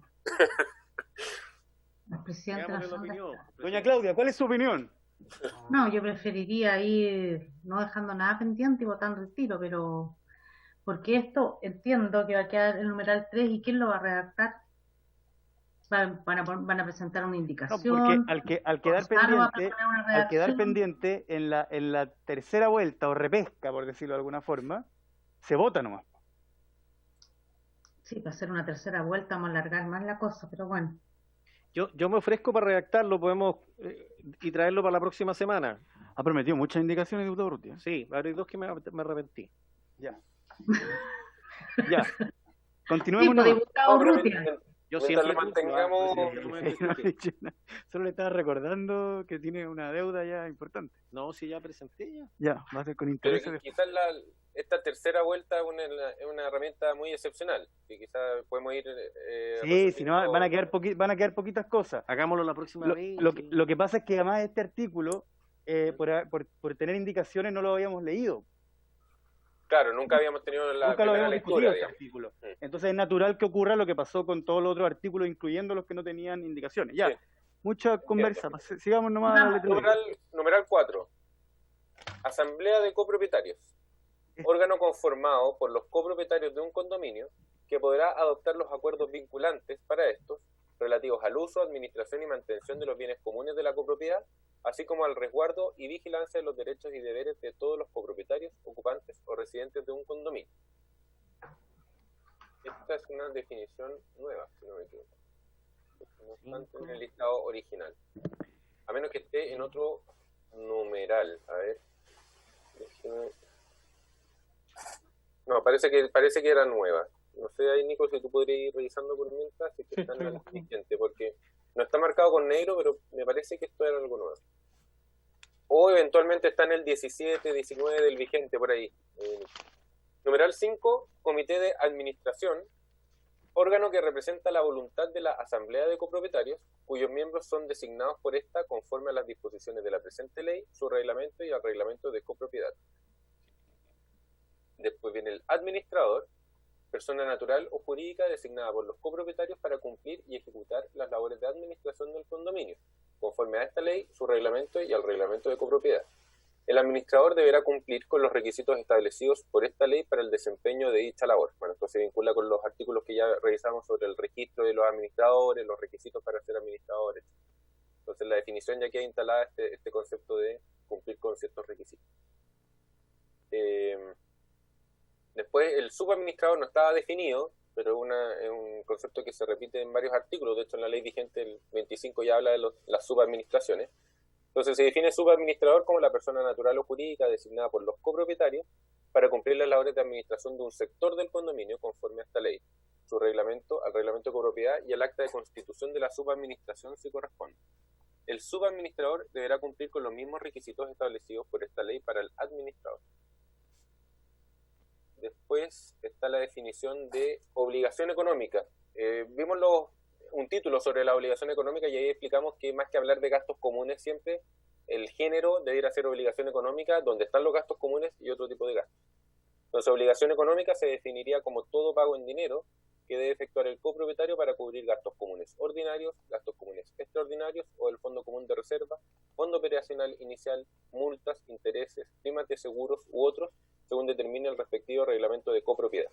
El presidente de la opinión. Doña Claudia, ¿cuál es su opinión? No, yo preferiría ir no dejando nada pendiente y votando el tiro, pero porque esto entiendo que va a quedar el numeral 3 y ¿quién lo va a redactar? Van a presentar una indicación. No, porque al quedar pendiente en la tercera vuelta o repesca, por decirlo de alguna forma, se vota nomás. Sí, para hacer una tercera vuelta vamos a alargar más la cosa, pero bueno. Yo me ofrezco para redactarlo, podemos y traerlo para la próxima semana. Ha prometido muchas indicaciones, diputado Urrutia. Sí, hay dos que me arrepentí. Ya. Ya. Continuemos. Sí, diputado Urrutia. Yo siempre lo mantengamos. Solo le estaba recordando que tiene una deuda ya importante. No, si ya presenté ya. Ya, va a ser con interés. Quizás esta tercera vuelta es una herramienta muy excepcional. Y quizás podemos ir. Sí, si no, van a quedar poquitas cosas. Hagámoslo la próxima vez. Lo que pasa es que además este artículo, por tener indicaciones, no lo habíamos leído. Claro, nunca habíamos tenido nunca lo habíamos lectura, discutido este artículo. Entonces es natural que ocurra lo que pasó con todos los otros artículos, incluyendo los que no tenían indicaciones. Ya, sí. Mucha conversa. Sigamos nomás a la letra. Numeral 4. Asamblea de copropietarios. Órgano conformado por los copropietarios de un condominio que podrá adoptar los acuerdos vinculantes para estos relativos al uso, administración y mantención de los bienes comunes de la copropiedad, así como al resguardo y vigilancia de los derechos y deberes de todos los copropietarios, ocupantes o residentes de un condominio. Esta es una definición nueva, si no me equivoco. No está en el listado original. A menos que esté en otro numeral. A ver. No, parece que era nueva. No sé, ahí Nico, si tú podrías ir revisando por mientras, si está en el vigente, porque no está marcado con negro, pero me parece que esto era algo nuevo. O eventualmente está en el 17, 19 del vigente, por ahí. Numeral 5, Comité de Administración, órgano que representa la voluntad de la Asamblea de Copropietarios, cuyos miembros son designados por esta conforme a las disposiciones de la presente ley, su reglamento y al reglamento de copropiedad. Después viene el administrador, persona natural o jurídica designada por los copropietarios para cumplir y ejecutar las labores de administración del condominio, conforme a esta ley, su reglamento y al reglamento de copropiedad. El administrador deberá cumplir con los requisitos establecidos por esta ley para el desempeño de dicha labor. Bueno, esto se vincula con los artículos que ya revisamos sobre el registro de los administradores, los requisitos para ser administradores. Entonces la definición ya queda instalada este concepto de cumplir con ciertos requisitos. Después, el subadministrador no estaba definido, pero es un concepto que se repite en varios artículos. De hecho, en la ley vigente, el 25 ya habla de las subadministraciones. Entonces, se define subadministrador como la persona natural o jurídica designada por los copropietarios para cumplir las labores de administración de un sector del condominio conforme a esta ley, su reglamento, al reglamento de copropiedad y al acta de constitución de la subadministración si corresponde. El subadministrador deberá cumplir con los mismos requisitos establecidos por esta ley para el administrador. Después está la definición de obligación económica. Vimos un título sobre la obligación económica y ahí explicamos que más que hablar de gastos comunes siempre, el género debiera ser obligación económica, donde están los gastos comunes y otro tipo de gastos. Entonces, obligación económica se definiría como todo pago en dinero que debe efectuar el copropietario para cubrir gastos comunes ordinarios, gastos comunes extraordinarios o el fondo común de reserva, fondo operacional inicial, multas, intereses, primas de seguros u otros, según determine el respectivo reglamento de copropiedad.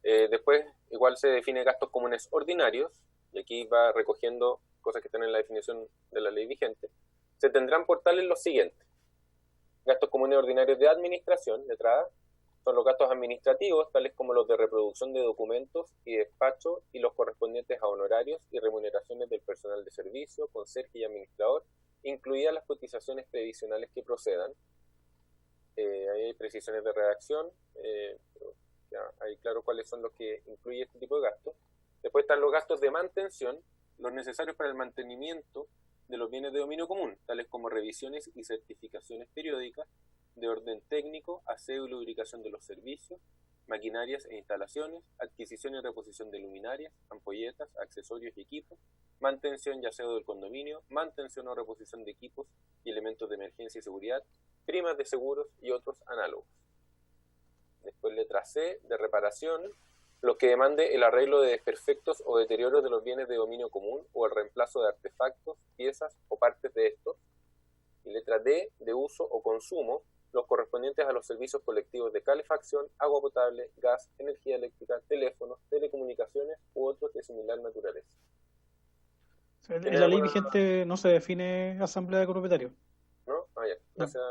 Después, igual se define gastos comunes ordinarios, y aquí va recogiendo cosas que están en la definición de la ley vigente. Se tendrán por tales los siguientes. Gastos comunes ordinarios de administración, letra A, son los gastos administrativos, tales como los de reproducción de documentos y despacho y los correspondientes a honorarios y remuneraciones del personal de servicio, conserje y administrador, incluidas las cotizaciones previsionales que procedan. Ahí hay precisiones de redacción, ya hay claro cuáles son los que incluye este tipo de gastos. Después están los gastos de mantención, los necesarios para el mantenimiento de los bienes de dominio común, tales como revisiones y certificaciones periódicas de orden técnico, aseo y lubricación de los servicios, maquinarias e instalaciones, adquisición y reposición de luminarias, ampolletas, accesorios y equipos, mantención y aseo del condominio, mantención o reposición de equipos y elementos de emergencia y seguridad, primas de seguros y otros análogos. Después letra C, de reparación, lo que demande el arreglo de desperfectos o deterioros de los bienes de dominio común o el reemplazo de artefactos, piezas o partes de estos. Y letra D, de uso o consumo, los correspondientes a los servicios colectivos de calefacción, agua potable, gas, energía eléctrica, teléfonos, telecomunicaciones u otros de similar naturaleza. En la ley vigente no se define asamblea de copropietarios. ¿No? Ah, ya. Gracias.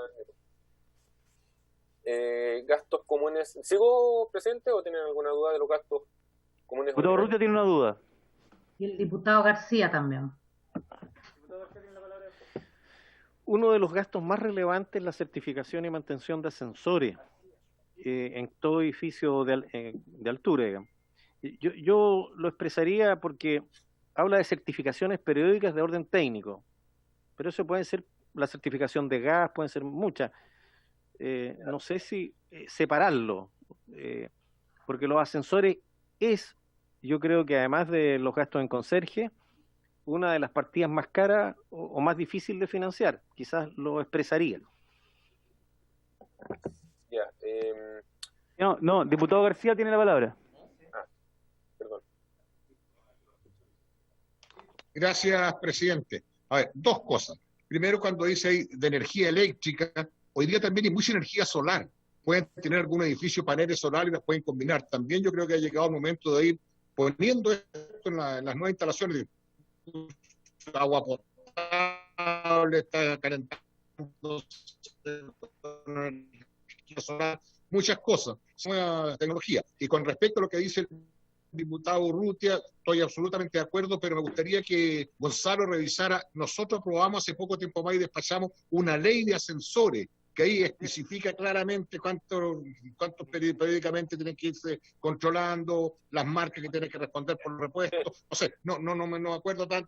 Gastos comunes. ¿Sigo presente o tienen alguna duda de los gastos comunes? El diputado Urrutia tiene una duda. Y el diputado García también. Uno de los gastos más relevantes es la certificación y mantención de ascensores en todo edificio de altura, digamos. Yo lo expresaría porque habla de certificaciones periódicas de orden técnico, pero eso puede ser la certificación de gas, pueden ser muchas. No sé si separarlo, porque los ascensores yo creo que además de los gastos en conserje, una de las partidas más caras o más difícil de financiar. Quizás lo expresaría. Ya. No, diputado García tiene la palabra. Perdón. Gracias, presidente. A ver, dos cosas. Primero, cuando dice ahí de energía eléctrica, hoy día también hay mucha energía solar. Pueden tener algún edificio paneles solares y las pueden combinar. También yo creo que ha llegado el momento de ir poniendo esto en las nuevas instalaciones. Agua potable, está calentando solar, muchas cosas, nueva tecnología. Y con respecto a lo que dice el diputado Urrutia, estoy absolutamente de acuerdo, pero me gustaría que Gonzalo revisara. Nosotros aprobamos hace poco tiempo más y despachamos una ley de ascensores que ahí especifica claramente cuántos periódicamente tienen que irse controlando, las marcas que tienen que responder por los repuestos. No sé, no me acuerdo tan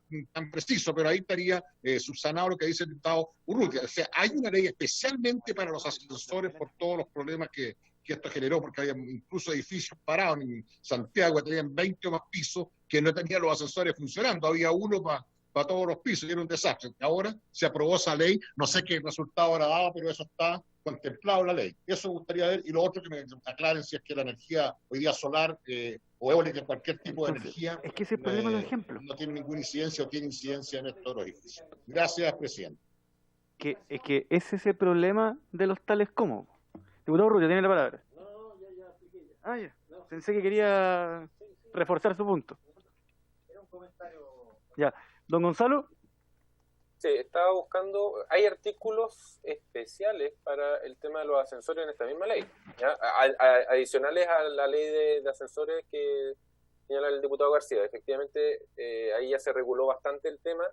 preciso, pero ahí estaría subsanado lo que dice el diputado Urrutia. O sea, hay una ley especialmente para los ascensores por todos los problemas que esto generó, porque había incluso edificios parados en Santiago que tenían 20 o más pisos que no tenían los ascensores funcionando. Había uno para todos los pisos y era un desastre. Ahora se aprobó esa ley, no sé qué resultado habrá dado, pero eso está contemplado en la ley. Eso me gustaría ver, y lo otro que me aclaren si es que la energía hoy día solar o eólica, cualquier tipo de energía, es que ese problema de ejemplo no tiene ninguna incidencia o tiene incidencia en estos edificios. Gracias, presidente. Es que ese es el problema de los tales como. Diputado Urrutia tiene la palabra. Ya. Pensé que quería reforzar su punto. Era un comentario. Ya. Don Gonzalo. Sí, estaba buscando, hay artículos especiales para el tema de los ascensores en esta misma ley, ¿ya? Adicionales a la ley de ascensores que señala el diputado García. Efectivamente, ahí ya se reguló bastante el tema.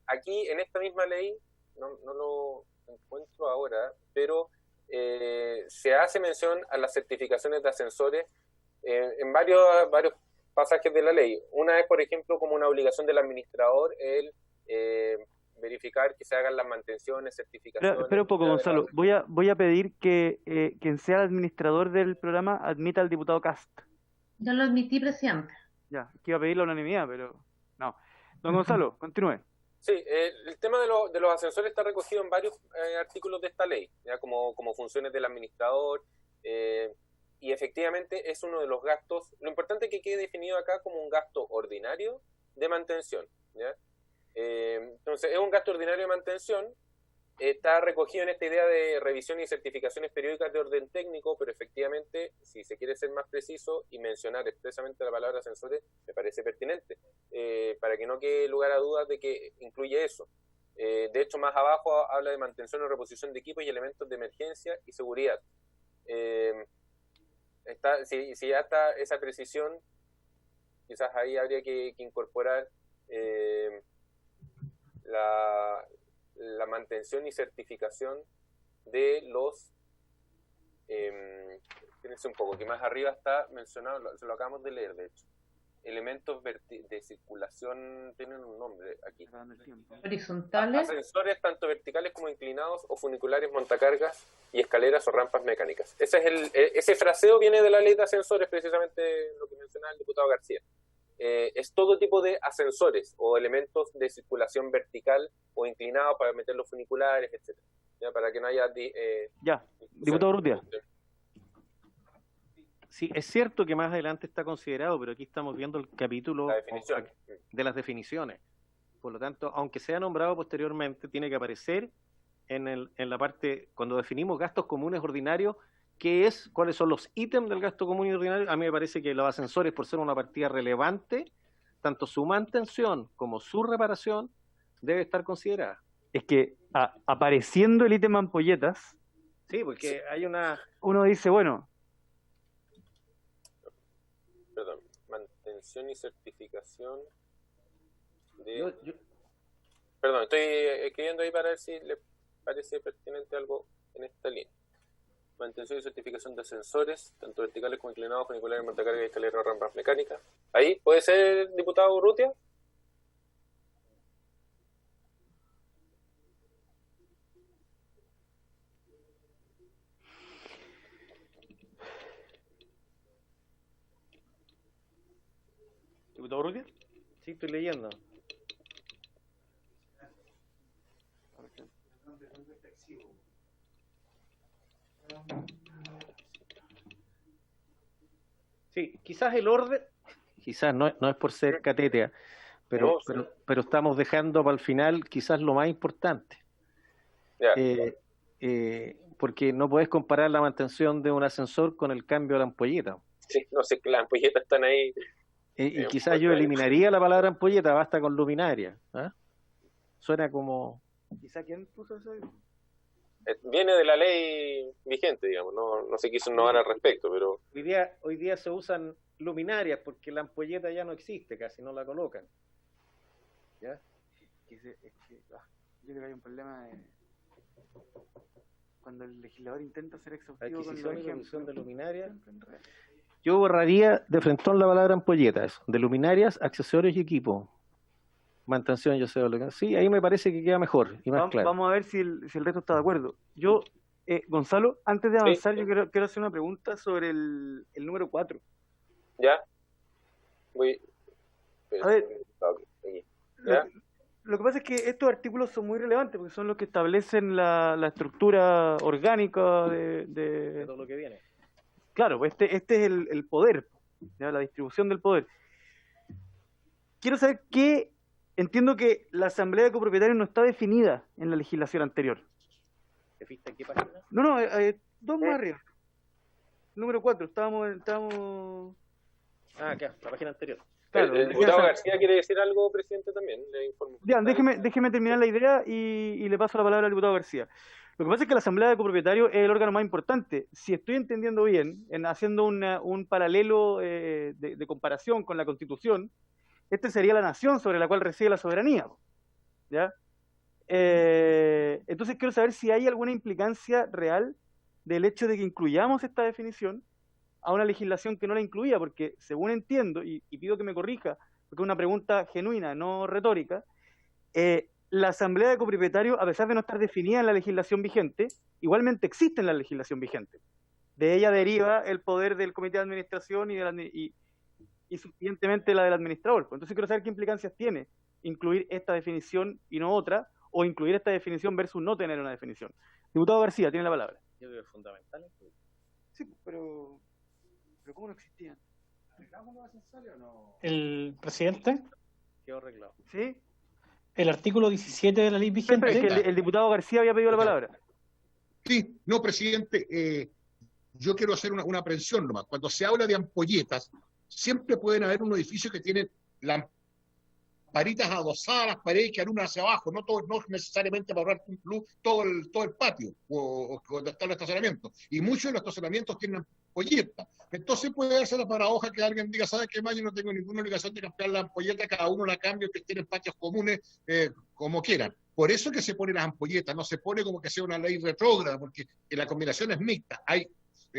Aquí, en esta misma ley, no lo encuentro ahora, pero se hace mención a las certificaciones de ascensores en varios pasajes de la ley. Una es, por ejemplo, como una obligación del administrador el verificar que se hagan las mantenciones, certificaciones. Espera un poco, Gonzalo. Voy a pedir que quien sea el administrador del programa admita al diputado Cast. Yo lo admití, presidente. Ya, que iba a pedir la unanimidad, pero no. Don Gonzalo, continúe. Sí, el tema de los ascensores está recogido en varios artículos de esta ley, ya como funciones del administrador, y efectivamente es uno de los gastos. Lo importante es que quede definido acá como un gasto ordinario de mantención, ¿ya? Entonces es un gasto ordinario de mantención, está recogido en esta idea de revisión y certificaciones periódicas de orden técnico, pero efectivamente, si se quiere ser más preciso y mencionar expresamente la palabra ascensores, me parece pertinente, para que no quede lugar a dudas de que incluye eso. De hecho, más abajo habla de mantención o reposición de equipos y elementos de emergencia y seguridad. Si ya está esa precisión, quizás ahí habría que incorporar la mantención y certificación de los... fíjense un poco, que más arriba está mencionado, se lo acabamos de leer, de hecho. Elementos de circulación tienen un nombre aquí. Horizontales. Ascensores tanto verticales como inclinados o funiculares, montacargas y escaleras o rampas mecánicas. Ese fraseo viene de la ley de ascensores, precisamente lo que mencionaba el diputado García. Es todo tipo de ascensores o elementos de circulación vertical o inclinados para meter los funiculares, etcétera. ¿Ya? Para que no haya... diputado Urrutia. Sí, es cierto que más adelante está considerado, pero aquí estamos viendo el capítulo de las definiciones. Por lo tanto, aunque sea nombrado posteriormente, tiene que aparecer en la parte, cuando definimos gastos comunes ordinarios, cuáles son los ítems del gasto común y ordinario. A mí me parece que los ascensores, por ser una partida relevante, tanto su mantención como su reparación, debe estar considerada. Es que apareciendo el ítem ampolletas, sí, porque hay una... Uno dice, bueno... Perdón, mantención y certificación de... Perdón, estoy escribiendo ahí para ver si le parece pertinente algo en esta línea. Mantención y certificación de ascensores, tanto verticales como inclinados, funiculares, montacargas y escaleras o rampas mecánicas. Ahí, ¿puede ser, diputado Urrutia? ¿Diputado Urrutia? Sí, estoy leyendo. Sí, quizás el orden, quizás no es por ser catetea, pero estamos dejando para el final quizás lo más importante. Porque no podés comparar la mantención de un ascensor con el cambio de la ampolleta. Sí, no sé, las ampolletas están ahí. Y quizás yo eliminaría la palabra ampolleta, basta con luminaria. Suena como... ¿Quizás quién puso eso? Viene de la ley vigente, digamos, no se quiso innovar al respecto, pero... Hoy día se usan luminarias porque la ampolleta ya no existe, casi no la colocan. ¿Ya? Yo creo que hay un problema cuando el legislador intenta ser exhaustivo con los ejemplos de luminarias. Yo borraría de frentón la palabra ampolleta, eso, de luminarias, accesorios y equipo. Mantención, yo sé lo que... Sí, ahí me parece que queda mejor y más claro. Vamos a ver si el resto está de acuerdo. Yo, Gonzalo, antes de avanzar, yo quiero hacer una pregunta sobre el número 4. ¿Ya? A ver, lo que pasa es que estos artículos son muy relevantes porque son los que establecen la estructura orgánica de todo lo que viene. Claro, este es el poder, ¿ya? La distribución del poder. Quiero saber qué... Entiendo que la asamblea de copropietarios no está definida en la legislación anterior. ¿Te fijas en qué página? No, dos más arriba. Número 4, estábamos... Acá, la página anterior. Claro, el diputado García quiere decir algo, presidente, también. Le informo. Ya, déjeme terminar la idea y le paso la palabra al diputado García. Lo que pasa es que la asamblea de copropietarios es el órgano más importante. Si estoy entendiendo bien, haciendo un paralelo de comparación con la Constitución, esta sería la nación sobre la cual reside la soberanía, ¿ya? Entonces quiero saber si hay alguna implicancia real del hecho de que incluyamos esta definición a una legislación que no la incluía, porque según entiendo, y pido que me corrija, porque es una pregunta genuina, no retórica, la asamblea de copropietarios, a pesar de no estar definida en la legislación vigente, igualmente existe en la legislación vigente. De ella deriva el poder del comité de administración y subsiguientemente la del administrador. Entonces quiero saber qué implicancias tiene incluir esta definición y no otra, o incluir esta definición versus no tener una definición. Diputado García, tiene la palabra. Yo creo que es fundamental. Sí, pero ¿cómo no existían? ¿Arreglamos los ascensores o no? El presidente. Quedó arreglado. ¿Sí? El artículo 17 de la ley vigente. Es que el diputado García había pedido la palabra. Sí, no, presidente, yo quiero hacer una aprehensión nomás. Cuando se habla de ampolletas, siempre pueden haber un edificio que tiene la varitas adosadas a las paredes que una hacia abajo, no necesariamente para ahorrar un plus todo el patio o donde está el estacionamiento. Y muchos de los estacionamientos tienen ampolleta. Entonces puede darse la paradoja que alguien diga, ¿sabes qué más? Yo no tengo ninguna obligación de cambiar la ampolleta, cada uno la cambia, que tienen patios comunes como quieran. Por eso que se ponen las ampolletas, no se pone como que sea una ley retrógrada, porque la combinación es mixta. Hay,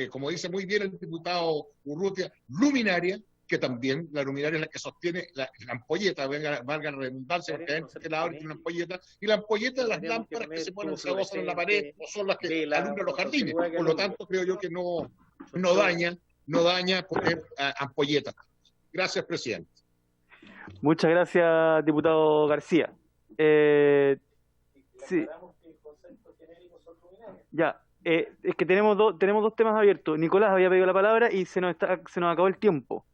como dice muy bien el diputado Urrutia, luminaria, que también la luminaria es la que sostiene la ampolleta, valga la redundancia, porque adentro que la abre tiene una ampolleta, y la ampolleta de las lámparas que se ponen cebosas en la pared o son las que alumbran los jardines. Por lo tanto, creo yo que no daña poner ampolletas. Gracias, presidente. Muchas gracias, diputado García. Sí. Ya. Es que tenemos dos temas abiertos. Nicolás había pedido la palabra y se nos acabó el tiempo.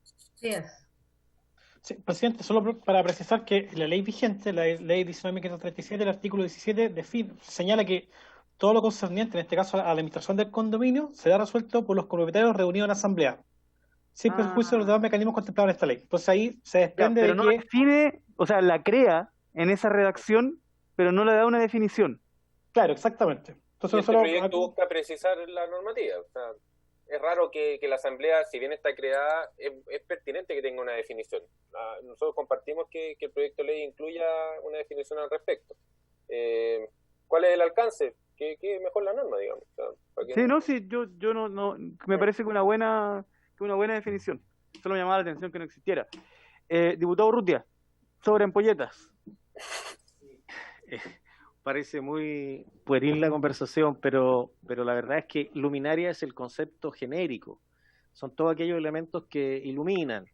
Sí, presidente, solo para precisar que la ley vigente, la ley 19.537, el artículo 17, señala que todo lo concerniente, en este caso a la administración del condominio, será resuelto por los copropietarios reunidos en asamblea, sin perjuicio de los demás mecanismos contemplados en esta ley. Entonces ahí se desprende pero de no que... define, o sea, la crea en esa redacción, pero no le da una definición. Claro, exactamente. Entonces, este proyecto busca precisar la normativa. O sea, es raro que la Asamblea, si bien está creada, es pertinente que tenga una definición. Nosotros compartimos que el proyecto de ley incluya una definición al respecto. ¿Cuál es el alcance? Que mejor la norma, digamos. O sea, sí, yo no me parece que una buena definición. Solo me llamaba la atención que no existiera. Diputado Urrutia, sobre ampolletas. Parece muy pueril la conversación, pero la verdad es que luminaria es el concepto genérico. Son todos aquellos elementos que iluminan,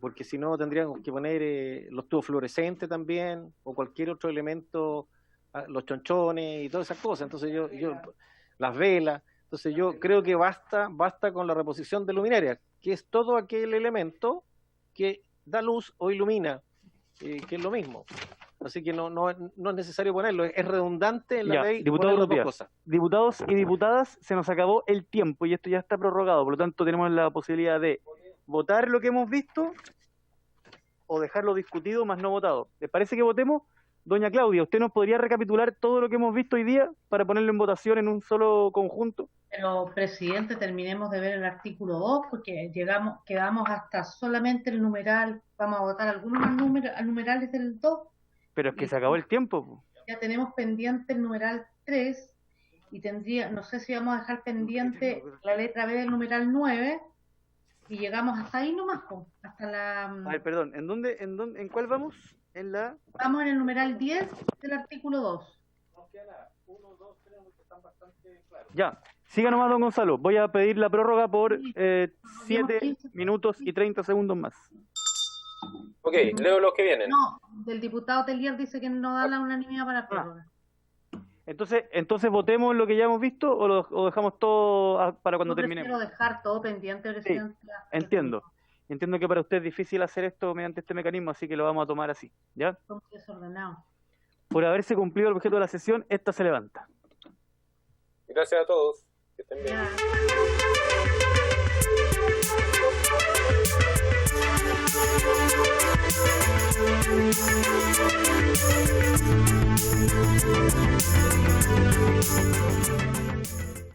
porque si no tendríamos que poner los tubos fluorescentes también, o cualquier otro elemento, los chonchones y todas esas cosas. Entonces yo las velas. Entonces yo creo que basta con la reposición de luminaria, que es todo aquel elemento que da luz o ilumina, que es lo mismo. Así que no es necesario ponerlo, es redundante en la ley. Diputado Urrutia, diputados y diputadas, se nos acabó el tiempo y esto ya está prorrogado, por lo tanto tenemos la posibilidad de votar lo que hemos visto o dejarlo discutido más no votado. ¿Les parece que votemos? Doña Claudia, ¿usted nos podría recapitular todo lo que hemos visto hoy día para ponerlo en votación en un solo conjunto? Pero, presidente, terminemos de ver el artículo 2 porque quedamos hasta solamente el numeral, vamos a votar algunos numerales del 2. Pero es que se acabó el tiempo. Ya tenemos pendiente el numeral 3 y no sé si vamos a dejar pendiente la letra B del numeral 9 y llegamos hasta ahí nomás, hasta la... A ver, perdón, ¿en cuál vamos? Vamos en el numeral 10 del artículo 2. Ya, siga nomás, don Gonzalo. Voy a pedir la prórroga por 7 minutos y 30 segundos más. Ok, leo los que vienen. No, del diputado Telier dice que no da la unanimidad para prórroga. Entonces votemos lo que ya hemos visto o dejamos todo para cuando terminemos. Quiero dejar todo pendiente, presidente. Sí, entiendo que para usted es difícil hacer esto mediante este mecanismo, así que lo vamos a tomar así, ¿ya? Desordenado. Por haberse cumplido el objeto de la sesión, esta se levanta. Gracias a todos. Que estén bien.